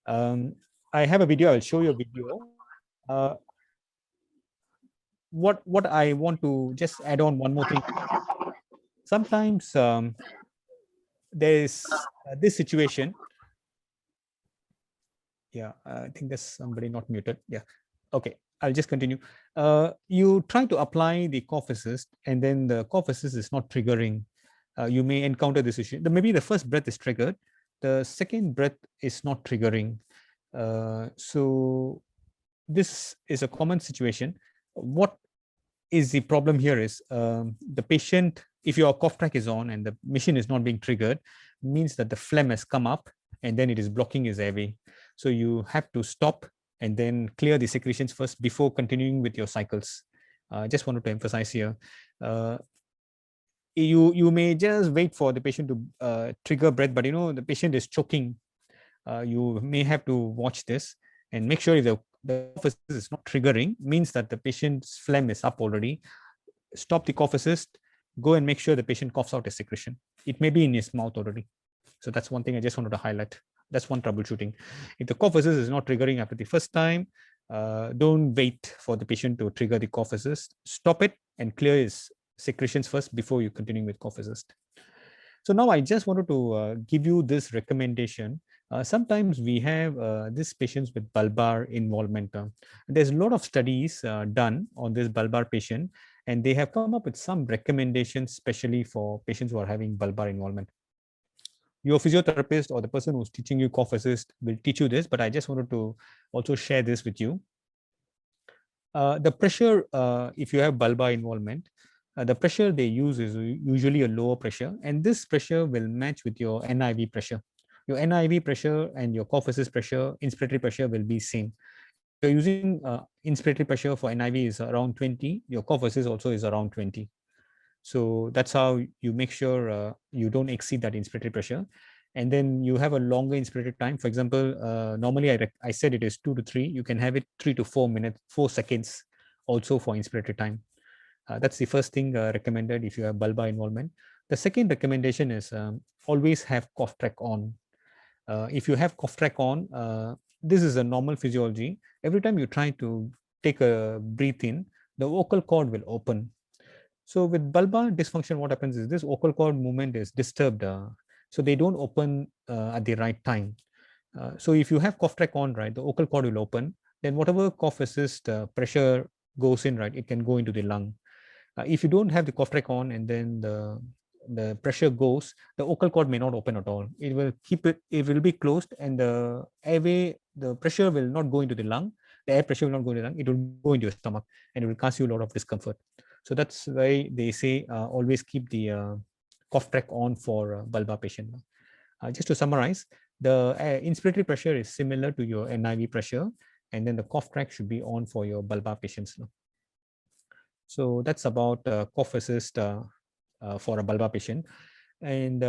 I have a video. I'll show you a video. What I want to just add on one more thing. Sometimes there is this situation, yeah, I think there's somebody not muted. Yeah, okay, I'll just continue. You try to apply the cough assist, and then the cough assist is not triggering. You may encounter this issue. Maybe the first breath is triggered, the second breath is not triggering. So this is a common situation. What is the problem here is the patient, if your cough track is on and the machine is not being triggered, means that the phlegm has come up and then it is blocking his airway. So you have to stop and then clear the secretions first before continuing with your cycles. I just wanted to emphasize here. You may just wait for the patient to trigger breath, but the patient is choking. You may have to watch this and make sure if the cough assist is not triggering, means that the patient's phlegm is up already. Stop the cough assist, go and make sure the patient coughs out a secretion. It may be in his mouth already. So that's one thing I just wanted to highlight. That's one troubleshooting. If the cough assist is not triggering after the first time, don't wait for the patient to trigger the cough assist. Stop it and clear his secretions first before you continue with cough assist. So now I just wanted to give you this recommendation. Sometimes we have these patients with bulbar involvement. There's a lot of studies done on this bulbar patient, and they have come up with some recommendations, especially for patients who are having bulbar involvement. Your physiotherapist or the person who's teaching you cough assist will teach you this, but I just wanted to also share this with you. The pressure, if you have bulbar involvement, the pressure they use is usually a lower pressure, and this pressure will match with your NIV pressure. Your NIV pressure and your cough assist pressure, inspiratory pressure will be same. If you're using inspiratory pressure for NIV is around 20, your cough assist also is around 20. So that's how you make sure you don't exceed that inspiratory pressure. And then you have a longer inspiratory time. For example, normally I said it is 2 to 3. You can have it 3 to 4 minutes, 4 seconds also for inspiratory time. That's the first thing recommended if you have bulbar involvement. The second recommendation is always have cough track on. If you have cough track on, this is a normal physiology. Every time you try to take a breath in, the vocal cord will open. So with bulbar dysfunction, what happens is this vocal cord movement is disturbed. So they don't open at the right time. So if you have cough track on, right, the vocal cord will open. Then whatever cough assist pressure goes in, right, it can go into the lung. If you don't have the cough track on and then the pressure goes, the vocal cord may not open at all. It will be closed, and the airway, the pressure will not go into the lung. The air pressure will not go into the lung. It will go into your stomach, and it will cause you a lot of discomfort. So that's why they say always keep the cough track on for bulbar patient. Just to summarize, the inspiratory pressure is similar to your NIV pressure, and then the cough track should be on for your bulbar patients. So that's about cough assist for a bulbar patient. And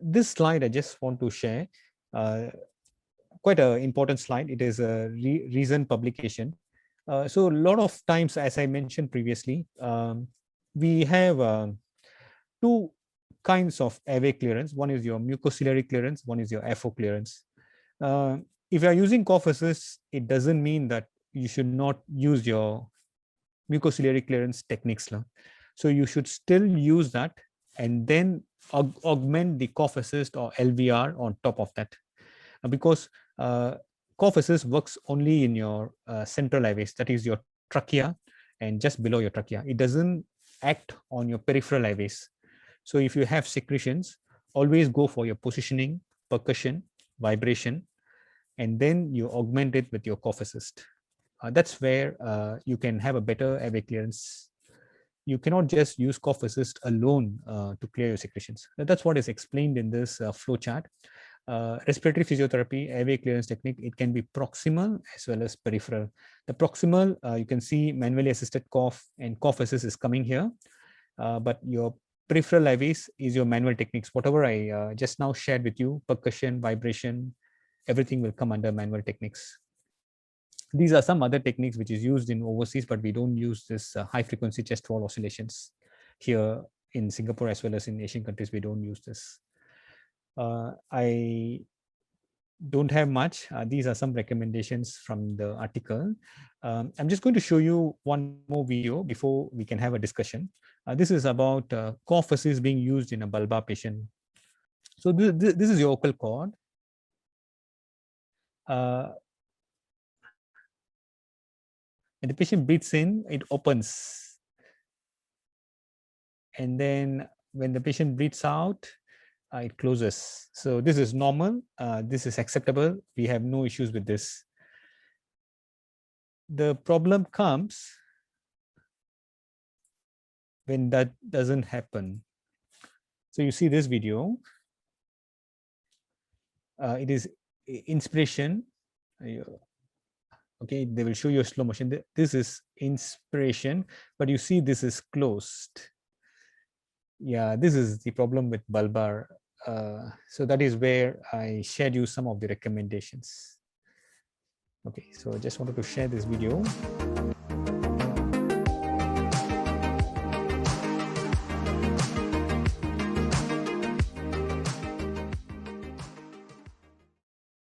this slide I just want to share, quite an important slide. It is a recent publication. So a lot of times, as I mentioned previously, we have two kinds of airway clearance. One is your mucociliary clearance, one is your FO clearance. If you are using cough assist, it doesn't mean that you should not use your mucociliary clearance techniques. So you should still use that and then augment the cough assist or LVR on top of that. Because cough assist works only in your central airways, that is your trachea and just below your trachea. It doesn't act on your peripheral airways. So if you have secretions, always go for your positioning, percussion, vibration, and then you augment it with your cough assist. That's where you can have a better airway clearance. You cannot just use cough assist alone to clear your secretions. That's what is explained in this flow chart. Respiratory physiotherapy, airway clearance technique, it can be proximal as well as peripheral. The proximal, you can see manually assisted cough and cough assist is coming here, but your peripheral airways is your manual techniques. Whatever I just now shared with you, percussion, vibration, everything will come under manual techniques. These are some other techniques which is used in overseas, but we don't use this high frequency chest wall oscillations here in Singapore as well as in Asian countries. We don't use this. I don't have much. These are some recommendations from the article. I'm just going to show you one more video before we can have a discussion. This is about cough assist being used in a bulbar patient. So this is your vocal cord. And the patient breathes in, it opens. And then when the patient breathes out, it closes. So this is normal. This is acceptable. We have no issues with this. The problem comes when that doesn't happen. So you see this video. It is inspiration. Okay, they will show you a slow motion. This is inspiration, but you see this is closed. Yeah, this is the problem with bulbar. So that is where I shared you some of the recommendations. Okay, so I just wanted to share this video.